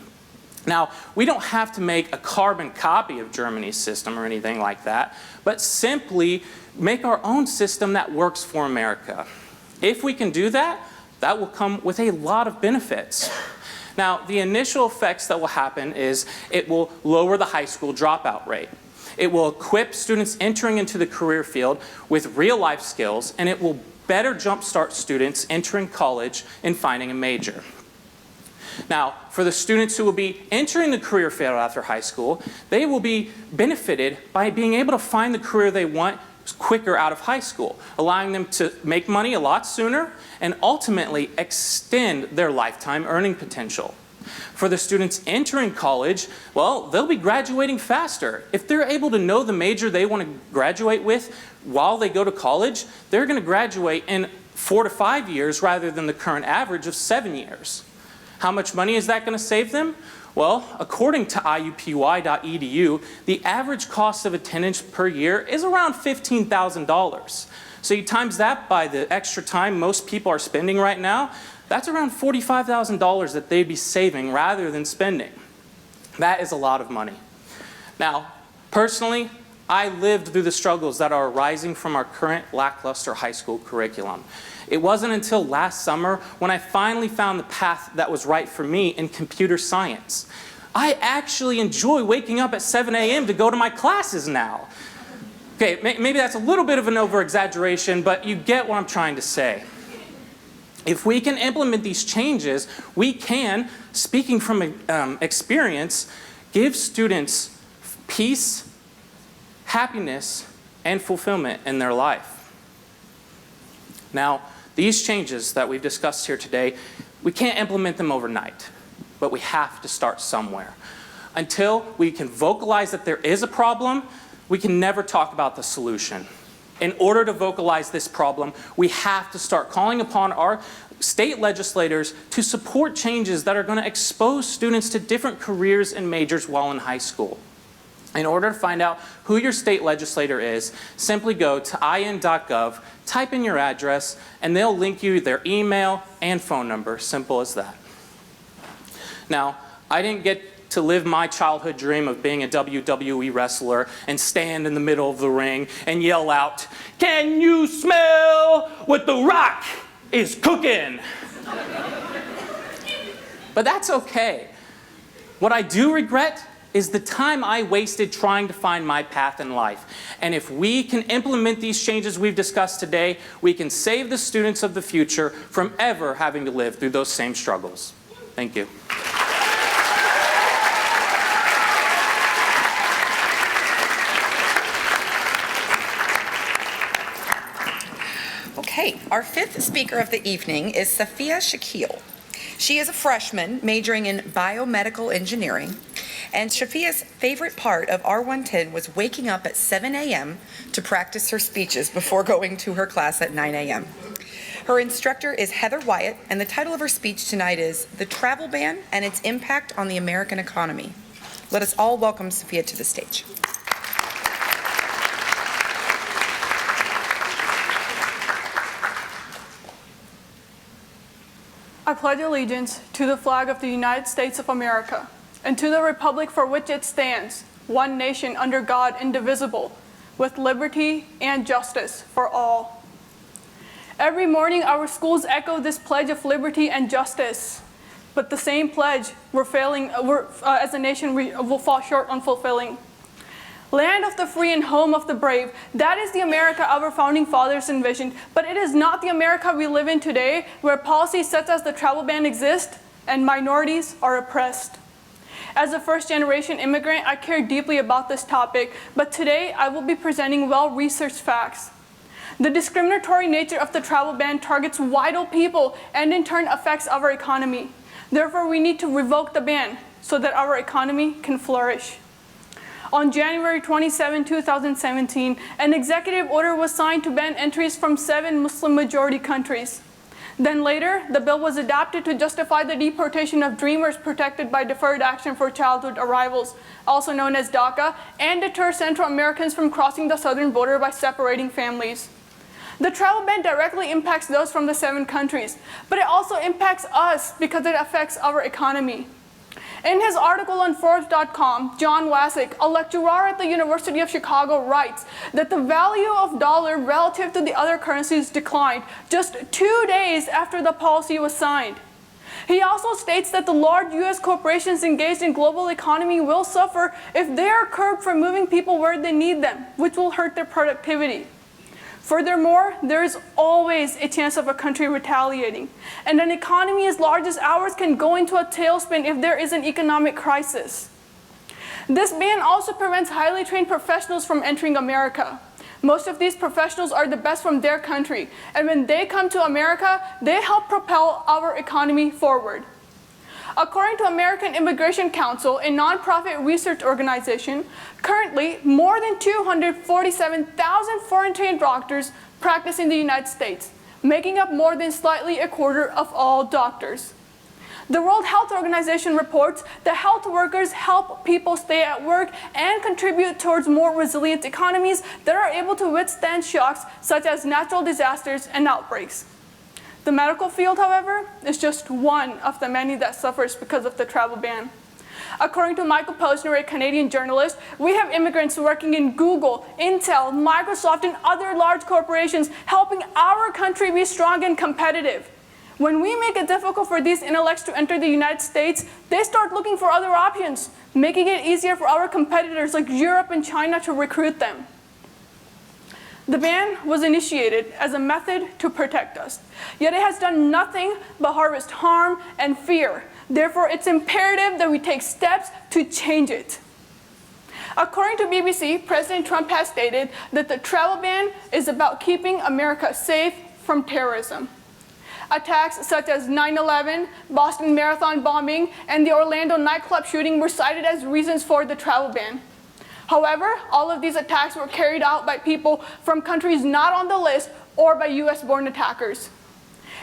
Now, we don't have to make a carbon copy of Germany's system or anything like that, but simply make our own system that works for America. If we can do that, that will come with a lot of benefits. Now, the initial effects that will happen is it will lower the high school dropout rate. It will equip students entering into the career field with real-life skills, and it will better jumpstart students entering college and finding a major. Now, for the students who will be entering the career field after high school, they will be benefited by being able to find the career they want quicker out of high school, allowing them to make money a lot sooner and ultimately extend their lifetime earning potential. For the students entering college, well, they'll be graduating faster. If they're able to know the major they want to graduate with while they go to college, they're going to graduate in 4 to 5 years rather than the current average of 7 years. How much money is that going to save them? Well, according to iupy.edu, the average cost of attendance per year is around $15,000. So you times that by the extra time most people are spending right now, that's around $45,000 that they'd be saving rather than spending. That is a lot of money. Now, personally, I lived through the struggles that are arising from our current lackluster high school curriculum. It wasn't until last summer when I finally found the path that was right for me in computer science. I actually enjoy waking up at 7 a.m. to go to my classes now. Okay, maybe that's a little bit of an over-exaggeration, but you get what I'm trying to say. If we can implement these changes, we can, speaking from experience, give students peace, happiness, and fulfillment in their life. Now, these changes that we've discussed here today, we can't implement them overnight, but we have to start somewhere. Until we can vocalize that there is a problem, we can never talk about the solution. In order to vocalize this problem, we have to start calling upon our state legislators to support changes that are going to expose students to different careers and majors while in high school. In order to find out who your state legislator is, simply go to in.gov, type in your address, and they'll link you their email and phone number. Simple as that. Now, I didn't get to live my childhood dream of being a WWE wrestler and stand in the middle of the ring and yell out, "Can you smell what The Rock is cooking?" But that's okay. What I do regret is the time I wasted trying to find my path in life. And if we can implement these changes we've discussed today, we can save the students of the future from ever having to live through those same struggles. Thank you. Okay, our fifth speaker of the evening is Safiya Shakil. She is a freshman majoring in biomedical engineering, and Safiya's favorite part of R110 was waking up at 7 a.m. to practice her speeches before going to her class at 9 a.m. Her instructor is Heather Wyatt, and the title of her speech tonight is "The Travel Ban and Its Impact on the American Economy." Let us all welcome Safiya to the stage. I pledge allegiance to the flag of the United States of America and to the republic for which it stands, one nation under God, indivisible, with liberty and justice for all. Every morning, our schools echo this pledge of liberty and justice, but the same pledge as a nation, we will fall short on fulfilling. Land of the free and home of the brave, that is the America our founding fathers envisioned, but it is not the America we live in today, where policy such as the travel ban exist and minorities are oppressed. As a first-generation immigrant, I care deeply about this topic, but today I will be presenting well-researched facts. The discriminatory nature of the travel ban targets vital people and in turn affects our economy. Therefore, we need to revoke the ban so that our economy can flourish. On January 27, 2017, an executive order was signed to ban entries from 7 Muslim-majority countries. Then later, the bill was adopted to justify the deportation of dreamers protected by Deferred Action for Childhood Arrivals, also known as DACA, and deter Central Americans from crossing the southern border by separating families. The travel ban directly impacts those from the 7 countries, but it also impacts us because it affects our economy. In his article on Forbes.com, John Wasik, a lecturer at the University of Chicago, writes that the value of dollar relative to the other currencies declined just 2 days after the policy was signed. He also states that the large U.S. corporations engaged in global economy will suffer if they are curbed from moving people where they need them, which will hurt their productivity. Furthermore, there is always a chance of a country retaliating, and an economy as large as ours can go into a tailspin if there is an economic crisis. This ban also prevents highly trained professionals from entering America. Most of these professionals are the best from their country, and when they come to America, they help propel our economy forward. According to American Immigration Council, a nonprofit research organization, currently more than 247,000 foreign-trained doctors practice in the United States, making up more than slightly a quarter of all doctors. The World Health Organization reports that health workers help people stay at work and contribute towards more resilient economies that are able to withstand shocks such as natural disasters and outbreaks. The medical field, however, is just one of the many that suffers because of the travel ban. According to Michael Posner, a Canadian journalist, we have immigrants working in Google, Intel, Microsoft, and other large corporations helping our country be strong and competitive. When we make it difficult for these intellects to enter the United States, they start looking for other options, making it easier for our competitors like Europe and China to recruit them. The ban was initiated as a method to protect us, yet it has done nothing but harvest harm and fear. Therefore, it's imperative that we take steps to change it. According to BBC, President Trump has stated that the travel ban is about keeping America safe from terrorism. Attacks such as 9/11, Boston Marathon bombing, and the Orlando nightclub shooting were cited as reasons for the travel ban. However, all of these attacks were carried out by people from countries not on the list or by US-born attackers.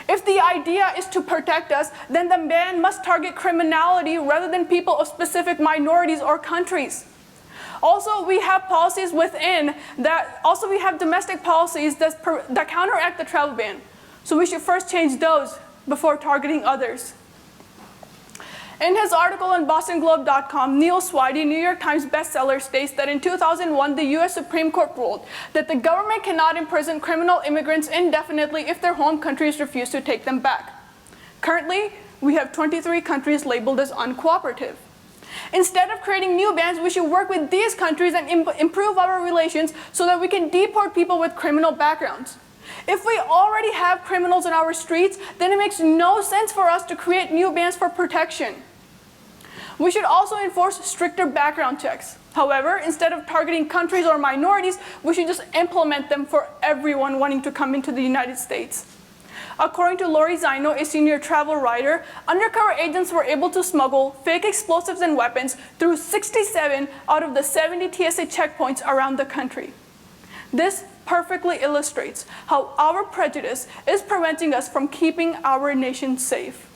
If the idea is to protect us, then the ban must target criminality rather than people of specific minorities or countries. Also, we have policies within that, also we have domestic policies that counteract the travel ban. So we should first change those before targeting others. In his article on BostonGlobe.com, Neil Swidey, New York Times bestseller, states that in 2001, the US Supreme Court ruled that the government cannot imprison criminal immigrants indefinitely if their home countries refuse to take them back. Currently, we have 23 countries labeled as uncooperative. Instead of creating new bans, we should work with these countries and improve our relations so that we can deport people with criminal backgrounds. If we already have criminals in our streets, then it makes no sense for us to create new bans for protection. We should also enforce stricter background checks. However, instead of targeting countries or minorities, we should just implement them for everyone wanting to come into the United States. According to Lori Zino, a senior travel writer, undercover agents were able to smuggle fake explosives and weapons through 67 out of the 70 TSA checkpoints around the country. This perfectly illustrates how our prejudice is preventing us from keeping our nation safe.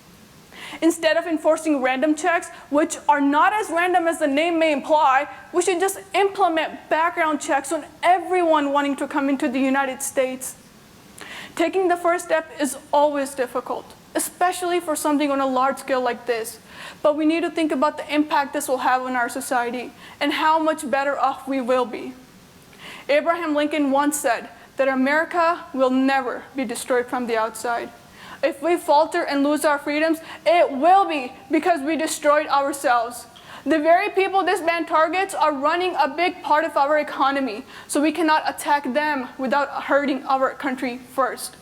Instead of enforcing random checks, which are not as random as the name may imply, we should just implement background checks on everyone wanting to come into the United States. Taking the first step is always difficult, especially for something on a large scale like this. But we need to think about the impact this will have on our society and how much better off we will be. Abraham Lincoln once said that America will never be destroyed from the outside. If we falter and lose our freedoms, it will be because we destroyed ourselves. The very people this ban targets are running a big part of our economy, so we cannot attack them without hurting our country first.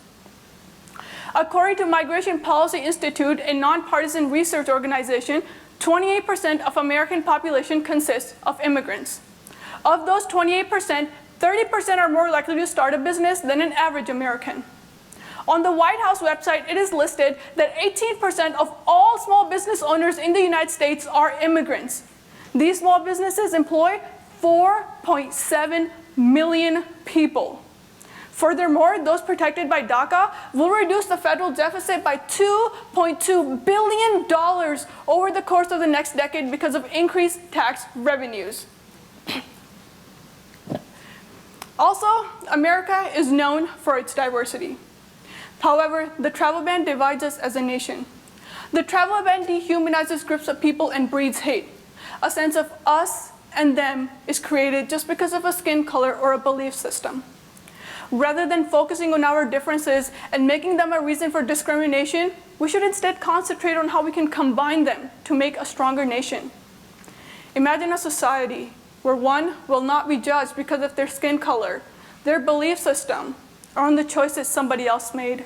According to Migration Policy Institute, a nonpartisan research organization, 28% of American population consists of immigrants. Of those 28%, 30% are more likely to start a business than an average American. On the White House website, it is listed that 18% of all small business owners in the United States are immigrants. These small businesses employ 4.7 million people. Furthermore, those protected by DACA will reduce the federal deficit by $2.2 billion over the course of the next decade because of increased tax revenues. Also, America is known for its diversity. However, the travel ban divides us as a nation. The travel ban dehumanizes groups of people and breeds hate. A sense of us and them is created just because of a skin color or a belief system. Rather than focusing on our differences and making them a reason for discrimination, we should instead concentrate on how we can combine them to make a stronger nation. Imagine a society where one will not be judged because of their skin color, their belief system, or on the choices somebody else made.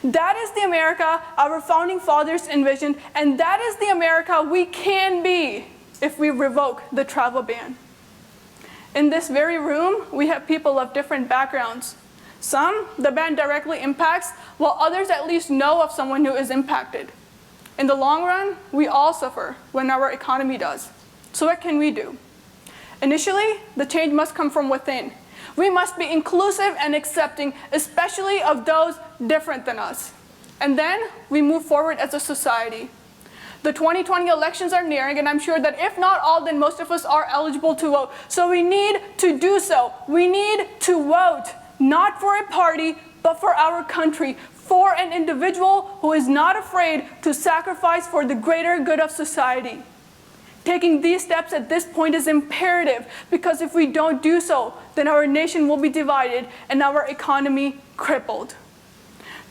That is the America our founding fathers envisioned, and that is the America we can be if we revoke the travel ban. In this very room, we have people of different backgrounds. Some the ban directly impacts, while others at least know of someone who is impacted. In the long run, we all suffer when our economy does. So what can we do? Initially, the change must come from within. We must be inclusive and accepting, especially of those different than us. And then we move forward as a society. The 2020 elections are nearing, and I'm sure that if not all, then most of us are eligible to vote. So we need to do so. We need to vote, not for a party, but for our country, for an individual who is not afraid to sacrifice for the greater good of society. Taking these steps at this point is imperative, because if we don't do so, then our nation will be divided and our economy crippled.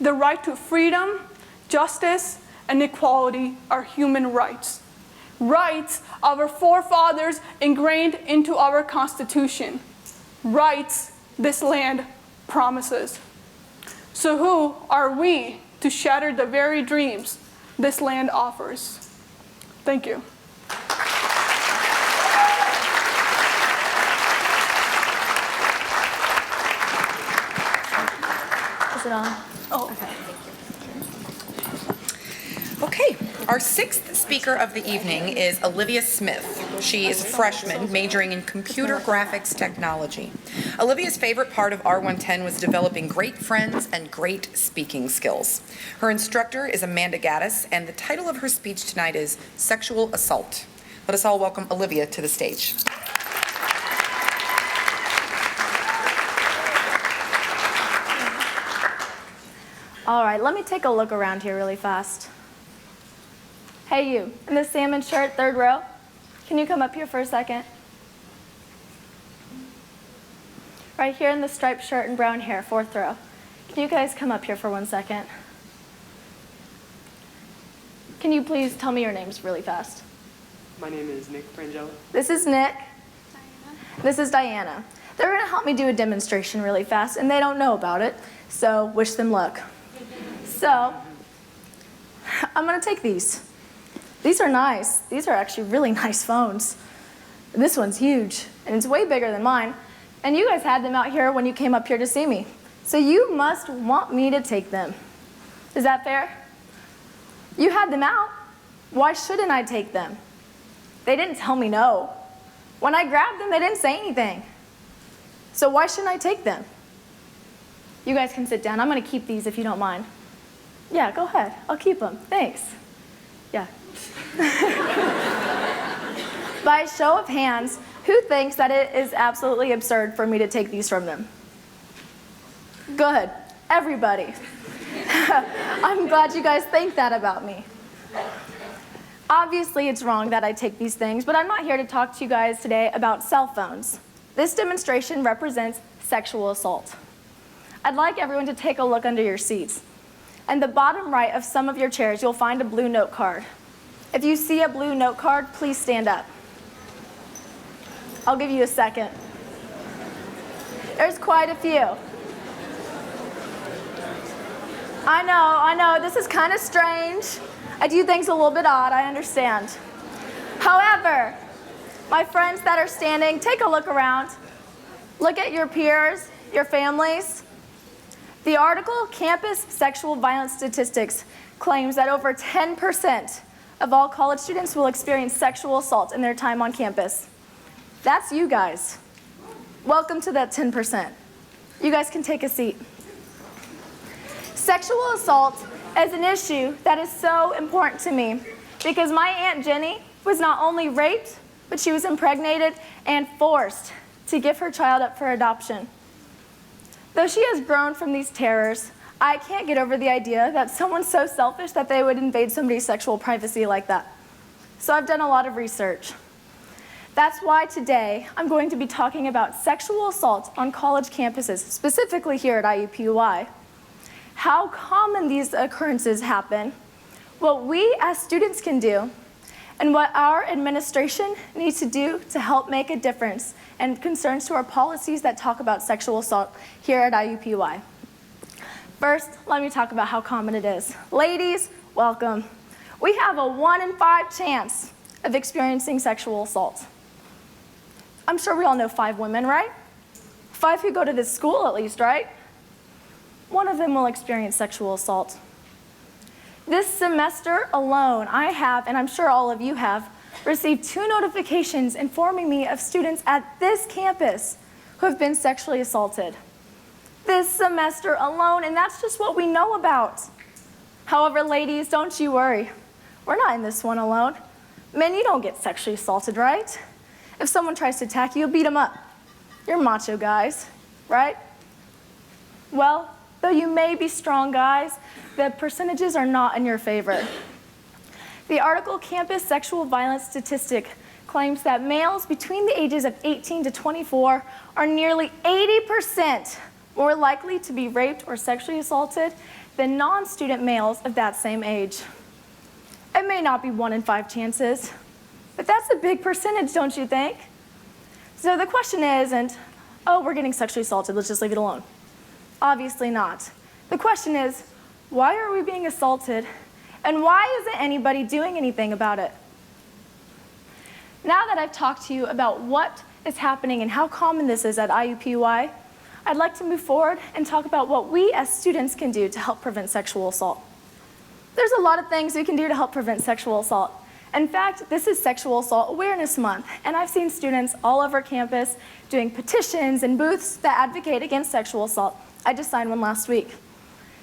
The right to freedom, justice, and equality are human rights. Rights our forefathers ingrained into our Constitution. Rights this land promises. So who are we to shatter the very dreams this land offers? Thank you. Is it on? Oh. Okay. Okay, our sixth speaker of the evening is Olivia Smith. She is a freshman majoring in computer graphics technology. Olivia's favorite part of R110 was developing great friends and great speaking skills. Her instructor is Amanda Gaddis, and the title of her speech tonight is Sexual Assault. Let us all welcome Olivia to the stage. All right, let me take a look around here really fast. Hey, you, in the salmon shirt, third row, can you come up here for a second? Right here in the striped shirt and brown hair, fourth row. Can you guys come up here for 1 second? Can you please tell me your names really fast? My name is Nick Frangella. This is Nick. This is Diana. They're going to help me do a demonstration really fast, and they don't know about it, so wish them luck. So, I'm going to take these. These are nice. These are actually really nice phones. This one's huge, and it's way bigger than mine. And you guys had them out here when you came up here to see me. So you must want me to take them. Is that fair? You had them out. Why shouldn't I take them? They didn't tell me no. When I grabbed them, they didn't say anything. So why shouldn't I take them? You guys can sit down. I'm going to keep these if you don't mind. Yeah, go ahead. I'll keep them. Thanks. Yeah. By show of hands, who thinks that it is absolutely absurd for me to take these from them? Good. Everybody. I'm glad you guys think that about me. Obviously, it's wrong that I take these things, but I'm not here to talk to you guys today about cell phones. This demonstration represents sexual assault. I'd like everyone to take a look under your seats. In the bottom right of some of your chairs, you'll find a blue note card. If you see a blue note card, please stand up. I'll give you a second. There's quite a few. I know, this is kind of strange. I do things a little bit odd, I understand. However, my friends that are standing, take a look around. Look at your peers, your families. The article, Campus Sexual Violence Statistics, claims that over 10% of all college students will experience sexual assault in their time on campus. That's you guys. Welcome to that 10%. You guys can take a seat. Sexual assault is an issue that is so important to me because my Aunt Jenny was not only raped, but she was impregnated and forced to give her child up for adoption. Though she has grown from these terrors, I can't get over the idea that someone's so selfish that they would invade somebody's sexual privacy like that. So I've done a lot of research. That's why today I'm going to be talking about sexual assault on college campuses, specifically here at IUPUI. How common these occurrences happen, what we as students can do, and what our administration needs to do to help make a difference and concerns to our policies that talk about sexual assault here at IUPUI. First, let me talk about how common it is. Ladies, welcome. We have a 1 in 5 chance of experiencing sexual assault. I'm sure we all know 5 women, right? 5 who go to this school at least, right? One of them will experience sexual assault. This semester alone, I have, and I'm sure all of you have, received 2 notifications informing me of students at this campus who have been sexually assaulted. This semester alone, and that's just what we know about. However, ladies, don't you worry. We're not in this one alone. Men, you don't get sexually assaulted, right? If someone tries to attack you, beat them up. You're macho guys, right? Well, though you may be strong guys, the percentages are not in your favor. The article Campus Sexual Violence Statistic claims that males between the ages of 18 to 24 are nearly 80% more likely to be raped or sexually assaulted than non-student males of that same age. It may not be 1 in 5 chances, but that's a big percentage, don't you think? So the question isn't, oh, we're getting sexually assaulted, let's just leave it alone. Obviously not. The question is, why are we being assaulted, and why isn't anybody doing anything about it? Now that I've talked to you about what is happening and how common this is at IUPUI, I'd like to move forward and talk about what we as students can do to help prevent sexual assault. There's a lot of things we can do to help prevent sexual assault. In fact, this is Sexual Assault Awareness Month, and I've seen students all over campus doing petitions and booths that advocate against sexual assault. I just signed one last week.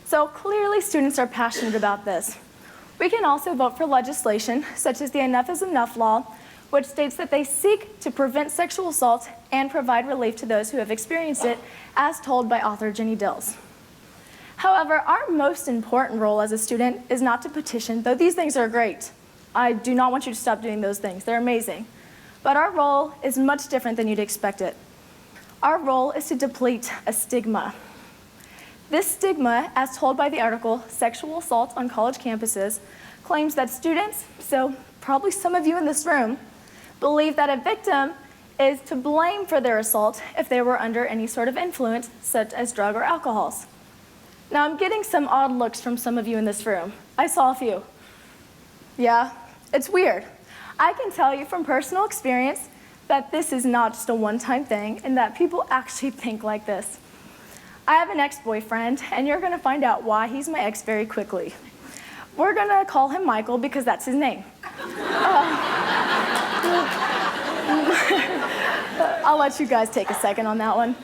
So clearly students are passionate about this. We can also vote for legislation, such as the Enough is Enough law, which states that they seek to prevent sexual assault and provide relief to those who have experienced it, as told by author Jenny Dills. However, our most important role as a student is not to petition, though these things are great. I do not want you to stop doing those things. They're amazing. But our role is much different than you'd expect it. Our role is to deplete a stigma. This stigma, as told by the article, Sexual Assault on College Campuses, claims that students, so probably some of you in this room, believe that a victim is to blame for their assault if they were under any sort of influence, such as drug or alcohols. Now, I'm getting some odd looks from some of you in this room. I saw a few. Yeah, it's weird. I can tell you from personal experience that this is not just a one-time thing and that people actually think like this. I have an ex-boyfriend, and you're gonna find out why he's my ex very quickly. We're gonna call him Michael because that's his name. I'll let you guys take a second on that one.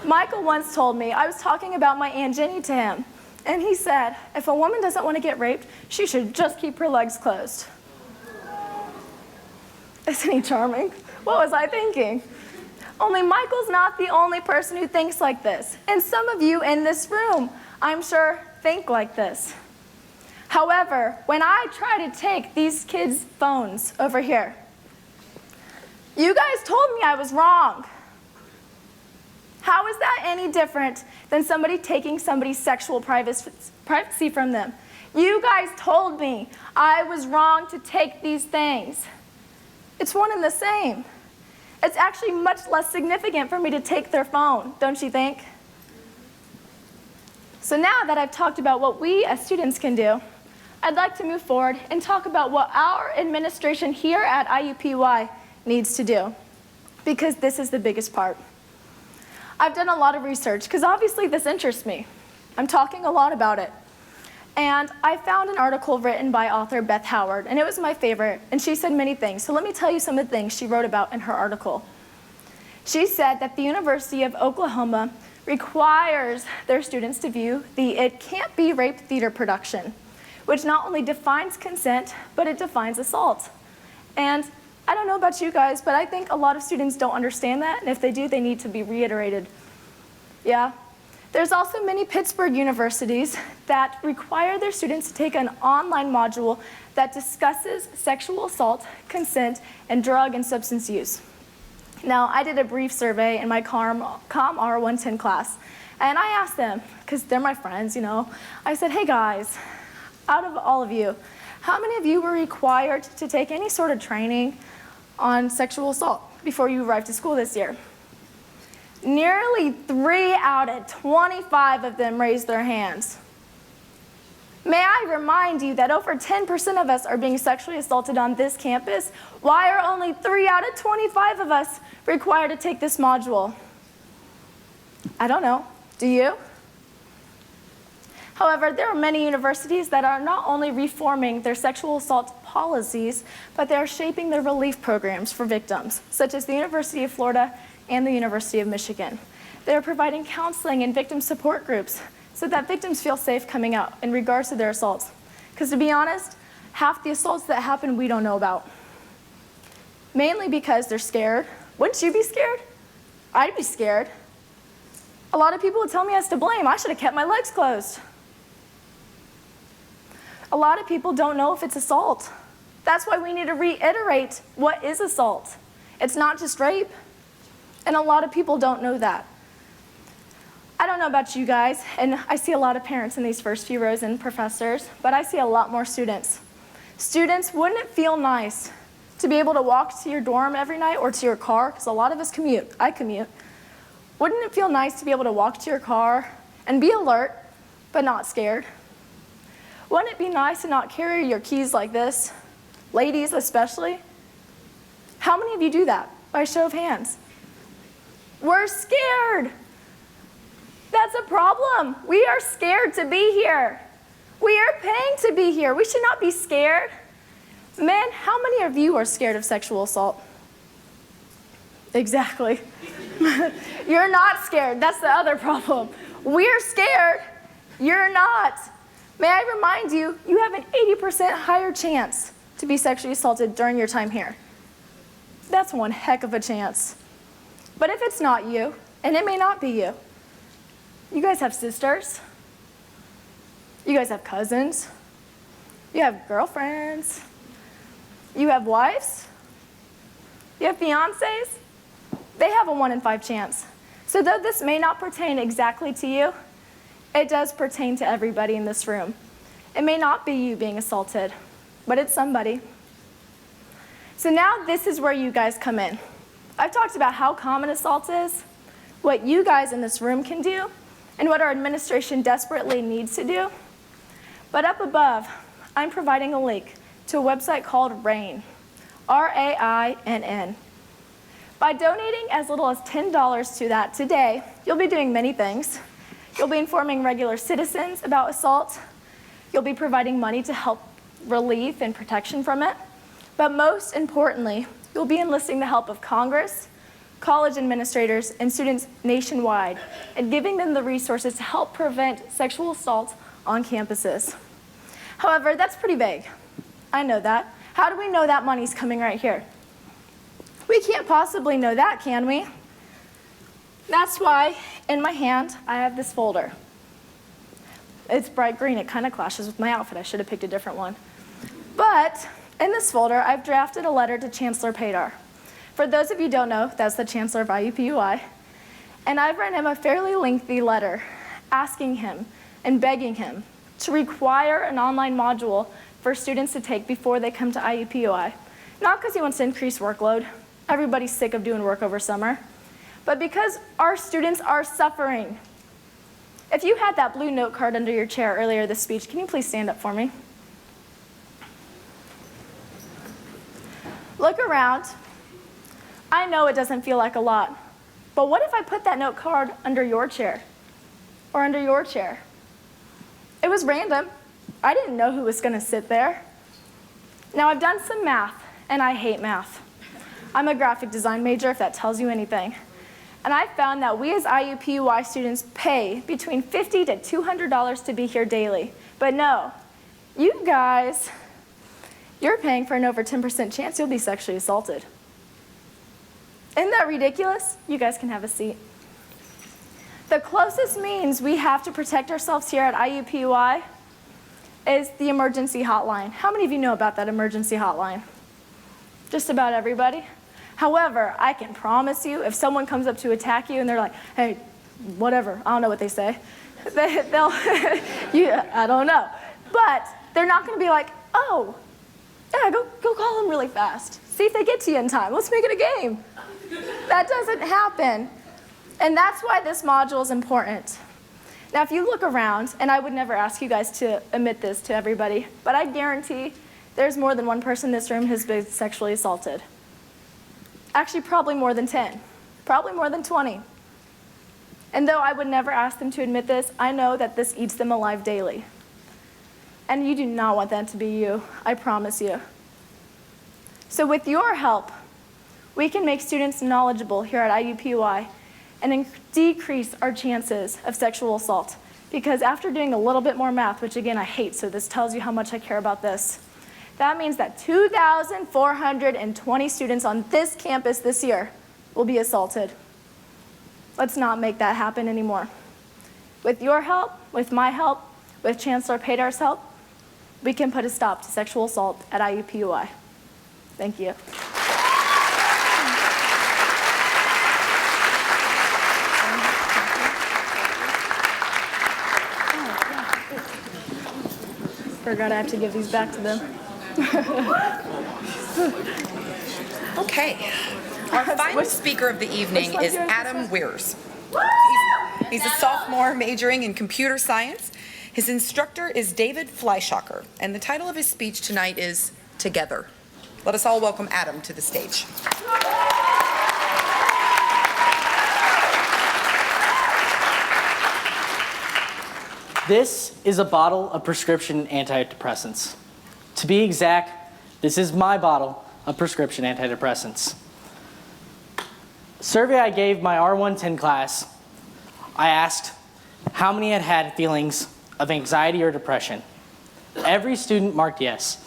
Michael once told me, I was talking about my Aunt Jenny to him, and he said, if a woman doesn't want to get raped, she should just keep her legs closed. Isn't he charming? What was I thinking? Only Michael's not the only person who thinks like this, and some of you in this room, I'm sure, think like this. However, when I try to take these kids' phones over here, you guys told me I was wrong. How is that any different than somebody taking somebody's sexual privacy from them? You guys told me I was wrong to take these things. It's one and the same. It's actually much less significant for me to take their phone, don't you think? So now that I've talked about what we as students can do, I'd like to move forward and talk about what our administration here at IUPUI needs to do, because this is the biggest part. I've done a lot of research, because obviously this interests me. I'm talking a lot about it. And I found an article written by author Beth Howard, and it was my favorite, and she said many things. So let me tell you some of the things she wrote about in her article. She said that the University of Oklahoma requires their students to view the It Can't Be Rape theater production, which not only defines consent, but it defines assault. And I don't know about you guys, but I think a lot of students don't understand that, and if they do, they need to be reiterated. Yeah. There's also many Pittsburgh universities that require their students to take an online module that discusses sexual assault, consent, and drug and substance use. Now, I did a brief survey in my COM R110 class, and I asked them, because they're my friends, you know, I said, hey guys, out of all of you, how many of you were required to take any sort of training on sexual assault before you arrived to school this year? Nearly 3 out of 25 of them raised their hands. May I remind you that over 10% of us are being sexually assaulted on this campus? Why are only 3 out of 25 of us required to take this module? I don't know. Do you? However, there are many universities that are not only reforming their sexual assault policies, but they are shaping their relief programs for victims, such as the University of Florida and the University of Michigan. They are providing counseling and victim support groups so that victims feel safe coming out in regards to their assaults. Because to be honest, half the assaults that happen we don't know about. Mainly because they're scared. Wouldn't you be scared? I'd be scared. A lot of people would tell me I was to blame. I should have kept my legs closed. A lot of people don't know if it's assault. That's why we need to reiterate what is assault. It's not just rape. And a lot of people don't know that. I don't know about you guys, and I see a lot of parents in these first few rows and professors, but I see a lot more students. Students, wouldn't it feel nice to be able to walk to your dorm every night or to your car? Because a lot of us commute. I commute. Wouldn't it feel nice to be able to walk to your car and be alert, but not scared? Wouldn't it be nice to not carry your keys like this? Ladies especially. How many of you do that? By show of hands. We're scared. That's a problem. We are scared to be here. We are paying to be here. We should not be scared. Men, how many of you are scared of sexual assault? Exactly. You're not scared. That's the other problem. We're scared. You're not. May I remind you, you have an 80% higher chance to be sexually assaulted during your time here. That's one heck of a chance. But if it's not you, and it may not be you, you guys have sisters. You guys have cousins. You have girlfriends. You have wives. You have fiancés. They have a 1 in 5 chance. So though this may not pertain exactly to you, it does pertain to everybody in this room. It may not be you being assaulted, but it's somebody. So now this is where you guys come in. I've talked about how common assault is, what you guys in this room can do, and what our administration desperately needs to do. But up above, I'm providing a link to a website called RAINN, R-A-I-N-N. By donating as little as $10 to that today, you'll be doing many things. You'll be informing regular citizens about assault. You'll be providing money to help relief and protection from it. But most importantly, you'll be enlisting the help of Congress, college administrators, and students nationwide, and giving them the resources to help prevent sexual assault on campuses. However, that's pretty vague. I know that. How do we know that money's coming right here? We can't possibly know that, can we? That's why in my hand I have this folder. It's bright green. It kind of clashes with my outfit. I should have picked a different one. But in this folder, I've drafted a letter to Chancellor Padar. For those of you who don't know, that's the Chancellor of IUPUI. And I've written him a fairly lengthy letter asking him and begging him to require an online module for students to take before they come to IUPUI. Not because he wants to increase workload. Everybody's sick of doing work over summer. But because our students are suffering. If you had that blue note card under your chair earlier this speech, can you please stand up for me? Look around. I know it doesn't feel like a lot, but what if I put that note card under your chair or under your chair? It was random. I didn't know who was going to sit there. Now, I've done some math, and I hate math. I'm a graphic design major, if that tells you anything. And I found that we as IUPUI students pay between $50 to $200 to be here daily. But no, you guys, you're paying for an over 10% chance you'll be sexually assaulted. Isn't that ridiculous? You guys can have a seat. The closest means we have to protect ourselves here at IUPUI is the emergency hotline. How many of you know about that emergency hotline? Just about everybody. However, I can promise you, if someone comes up to attack you and they're like, hey, whatever, I don't know what they say, they'll, I don't know. But they're not going to be like, oh, yeah, go call them really fast. See if they get to you in time. Let's make it a game. That doesn't happen. And that's why this module is important. Now, if you look around, and I would never ask you guys to admit this to everybody, but I guarantee there's more than one person in this room who's been sexually assaulted. Actually, probably more than 10, probably more than 20. And though I would never ask them to admit this, I know that this eats them alive daily. And you do not want that to be you, I promise you. So with your help, we can make students knowledgeable here at IUPUI and decrease our chances of sexual assault. Because after doing a little bit more math, which again I hate, so this tells you how much I care about this, that means that 2,420 students on this campus this year will be assaulted. Let's not make that happen anymore. With your help, with my help, with Chancellor Padar's help, we can put a stop to sexual assault at IUPUI. Thank you. Forgot I have to give these back to them. Okay. Our final speaker of the evening is Adam Weirs. He's a sophomore majoring in computer science. His instructor is David Fleischacker, and the title of his speech tonight is Together. Let us all welcome Adam to the stage. This is a bottle of prescription antidepressants. To be exact, this is my bottle of prescription antidepressants. Survey I gave my R110 class, I asked how many had had feelings of anxiety or depression. Every student marked yes.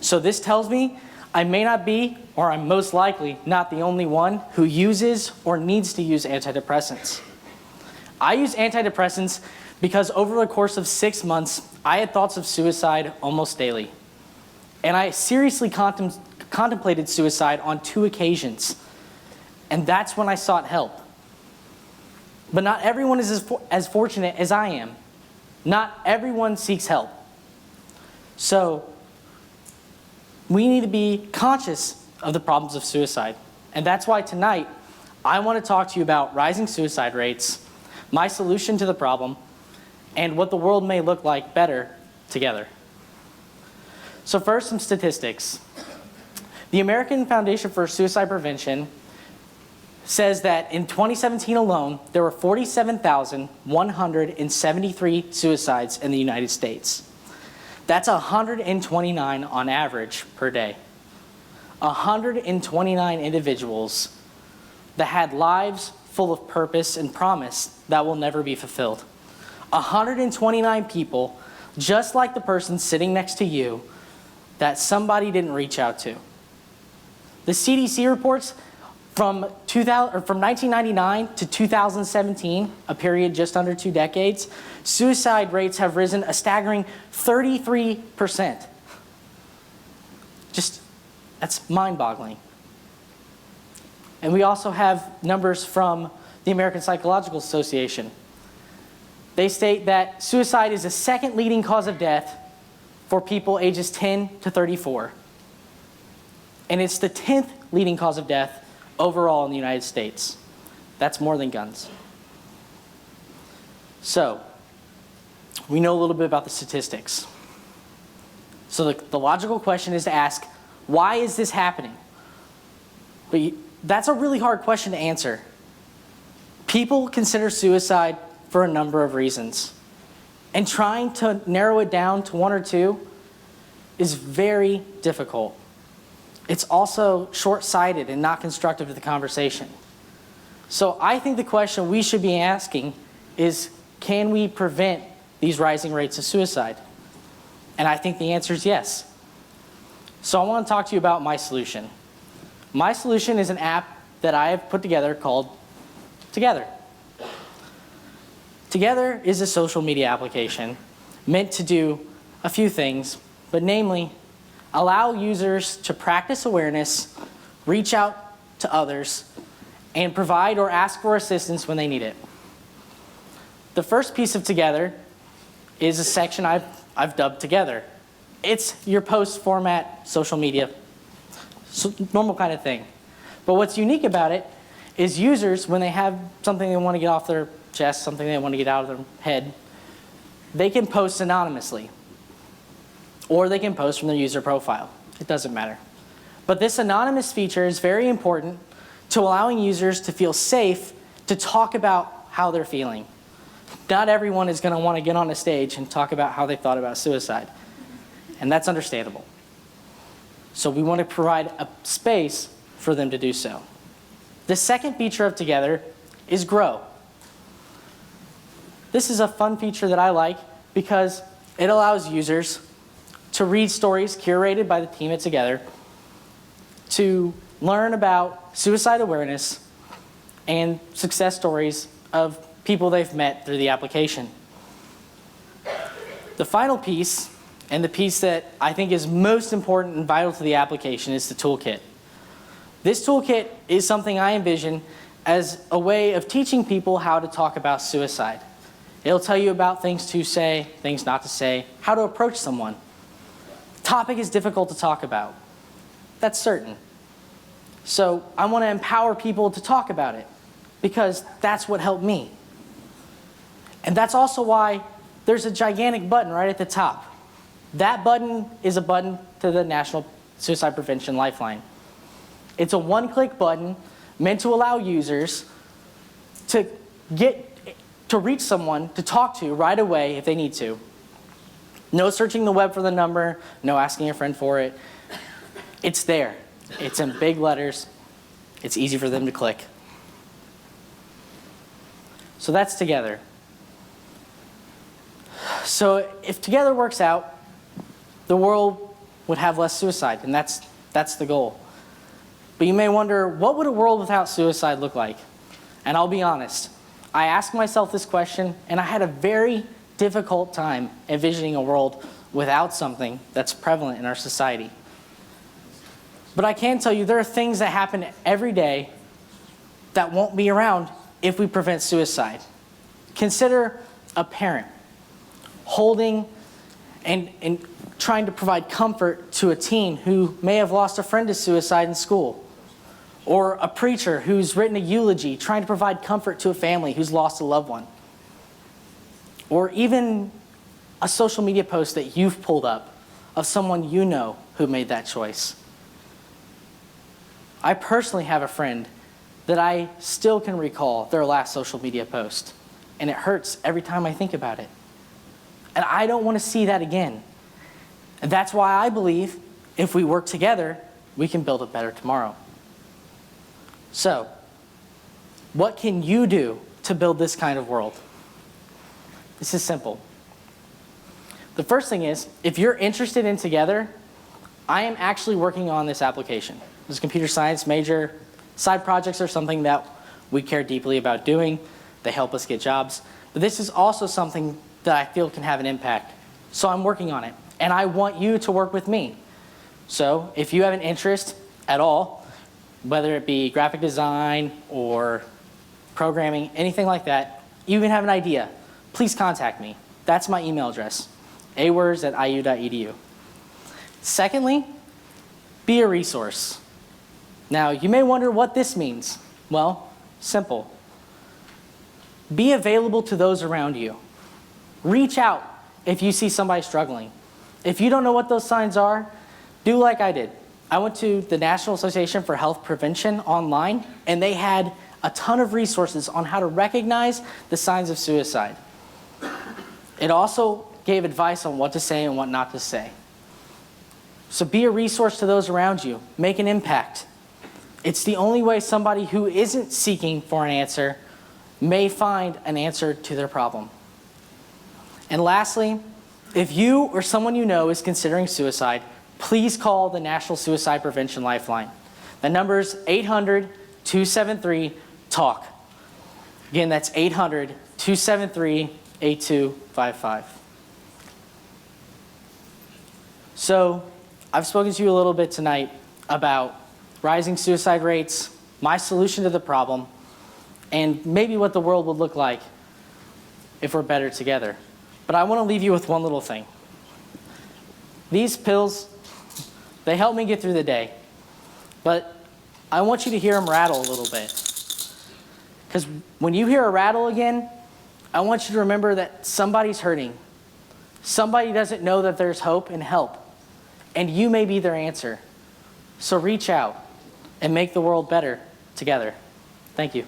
So this tells me I may not be, or I'm most likely not the only one who uses or needs to use antidepressants. I use antidepressants because over the course of 6 months, I had thoughts of suicide almost daily. And I seriously contemplated suicide on 2 occasions. And that's when I sought help. But not everyone is as fortunate as I am. Not everyone seeks help. So we need to be conscious of the problems of suicide. And that's why tonight, I want to talk to you about rising suicide rates, my solution to the problem, and what the world may look like better together. So first, some statistics. The American Foundation for Suicide Prevention says that in 2017 alone, there were 47,173 suicides in the United States. That's 129 on average per day. 129 individuals that had lives full of purpose and promise that will never be fulfilled. 129 people, just like the person sitting next to you, that somebody didn't reach out to. The CDC reports from 1999 to 2017, a period just under 2 decades, suicide rates have risen a staggering 33%. That's mind-boggling. And we also have numbers from the American Psychological Association. They state that suicide is the 2nd leading cause of death for people ages 10 to 34. And it's the 10th leading cause of death overall in the United States. That's more than guns. So, we know a little bit about the statistics. So the logical question is to ask, why is this happening? But that's a really hard question to answer. People consider suicide for a number of reasons. And trying to narrow it down to 1 or 2 is very difficult. It's also short-sighted and not constructive to the conversation. So I think the question we should be asking is, can we prevent these rising rates of suicide? And I think the answer is yes. So I want to talk to you about my solution. My solution is an app that I have put together called Together. Together is a social media application meant to do a few things, but namely, allow users to practice awareness, reach out to others, and provide or ask for assistance when they need it. The first piece of Together is a section I've dubbed Together. It's your post format social media, normal kind of thing. But what's unique about it is users, when they have something they want to get off their chest, something they want to get out of their head, they can post anonymously. Or they can post from their user profile. It doesn't matter. But this anonymous feature is very important to allowing users to feel safe to talk about how they're feeling. Not everyone is going to want to get on a stage and talk about how they thought about suicide. And that's understandable. So we want to provide a space for them to do so. The second feature of Together is Grow. This is a fun feature that I like because it allows users to read stories curated by the team at Together, to learn about suicide awareness and success stories of people they've met through the application. The final piece, and the piece that I think is most important and vital to the application, is the toolkit. This toolkit is something I envision as a way of teaching people how to talk about suicide. It'll tell you about things to say, things not to say, how to approach someone. The topic is difficult to talk about. That's certain. So I want to empower people to talk about it because that's what helped me. And that's also why there's a gigantic button right at the top. That button is a button to the National Suicide Prevention Lifeline. It's a one-click button meant to allow users to get to reach someone to talk to right away if they need to. No searching the web for the number, no asking a friend for it. It's there. It's in big letters. It's easy for them to click. So that's Together. So if Together works out, the world would have less suicide, and that's the goal. But you may wonder, what would a world without suicide look like? And I'll be honest, I asked myself this question, and I had a very difficult time envisioning a world without something that's prevalent in our society. But I can tell you there are things that happen every day that won't be around if we prevent suicide. Consider a parent holding and trying to provide comfort to a teen who may have lost a friend to suicide in school. Or a preacher who's written a eulogy trying to provide comfort to a family who's lost a loved one. Or even a social media post that you've pulled up of someone you know who made that choice. I personally have a friend that I still can recall their last social media post, and it hurts every time I think about it. And I don't want to see that again. And that's why I believe if we work together, we can build a better tomorrow. So, what can you do to build this kind of world? This is simple. The first thing is, if you're interested in Together, I am actually working on this application. This computer science major. Side projects are something that we care deeply about doing. They help us get jobs. But this is also something that I feel can have an impact. So I'm working on it. And I want you to work with me. So if you have an interest at all, whether it be graphic design or programming, anything like that, you even have an idea, please contact me. That's my email address, awers@iu.edu. Secondly, be a resource. Now, you may wonder what this means. Well, simple. Be available to those around you. Reach out if you see somebody struggling. If you don't know what those signs are, do like I did. I went to the National Association for Health Prevention online, and they had a ton of resources on how to recognize the signs of suicide. It also gave advice on what to say and what not to say. So be a resource to those around you. Make an impact. It's the only way somebody who isn't seeking for an answer may find an answer to their problem. And lastly, if you or someone you know is considering suicide, please call the National Suicide Prevention Lifeline. The number is 800-273-TALK. Again, that's 800-273-8255. So, I've spoken to you a little bit tonight about rising suicide rates, my solution to the problem, and maybe what the world would look like if we're better together. But I want to leave you with one little thing. These pills, they help me get through the day. But I want you to hear them rattle a little bit. Because when you hear a rattle again, I want you to remember that somebody's hurting. Somebody doesn't know that there's hope and help. And you may be their answer. So reach out and make the world better together. Thank you.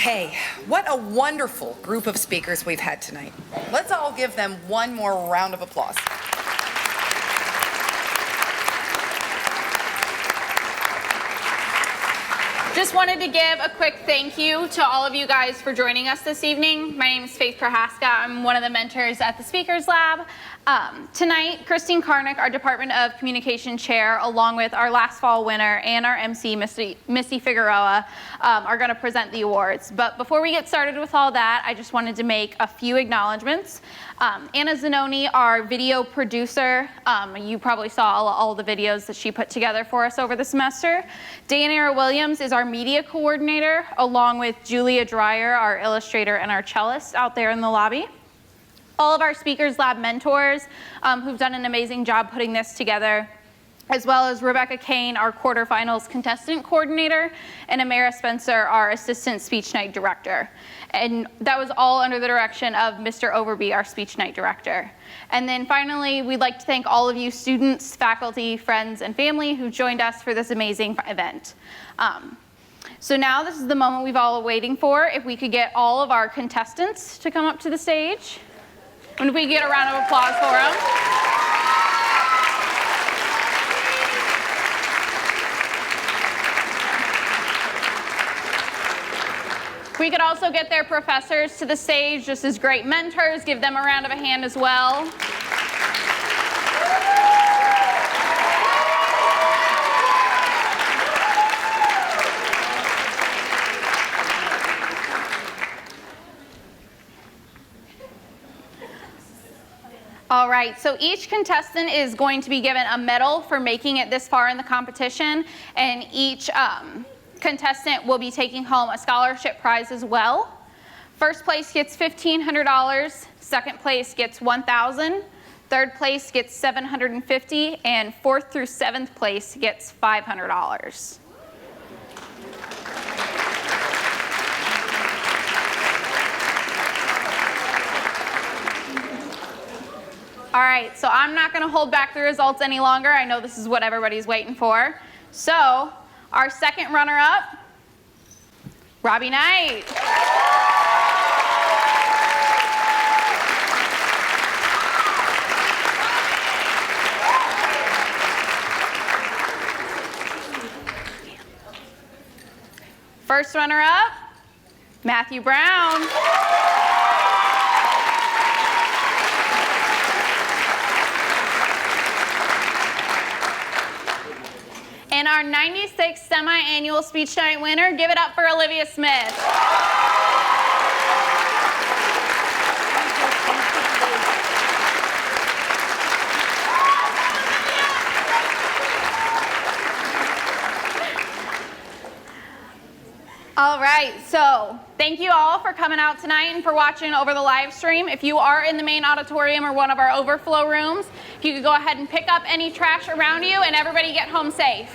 Okay, what a wonderful group of speakers we've had tonight. Let's all give them one more round of applause. Just wanted to give a quick thank you to all of you guys for joining us this evening. My name is Faith Prohaska. I'm one of the mentors at the Speakers Lab. Tonight, Christine Karnick, our Department of Communication Chair, along with our last fall winner and our MC, Missy Figueroa, are going to present the awards. But before we get started with all that, I just wanted to make a few acknowledgments. Anna Zanoni, our video producer, you probably saw all the videos that she put together for us over the semester. Dayanara Williams is our media coordinator, along with Julia Dreyer, our illustrator and our cellist out there in the lobby. All of our Speakers Lab mentors who've done an amazing job putting this together. as well as Rebecca Kane, our quarterfinals contestant coordinator, and Amara Spencer, our assistant speech night director. And that was all under the direction of Mr. Overby, our speech night director. And then finally, we'd like to thank all of you students, faculty, friends, and family who joined us for this amazing event. So now this is the moment we've all been waiting for. If we could get all of our contestants to come up to the stage. And if we get a round of applause for them. We could also get their professors to the stage just as great mentors. Give them a round of a hand as well. All right, so each contestant is going to be given a medal for making it this far in the competition, and each contestant will be taking home a scholarship prize as well. First place gets $1,500, second place gets $1,000, third place gets $750, and fourth through seventh place gets $500. All right, so I'm not going to hold back the results any longer. I know this is what everybody's waiting for. So, our second runner-up, Robbie Knight. First runner-up, Matthew Brown. And our 96th semi-annual speech night winner, give it up for Olivia Smith. All right, so thank you all for coming out tonight and for watching over the live stream. If you are in the main auditorium or one of our overflow rooms, you could go ahead and pick up any trash around you, and everybody get home safe.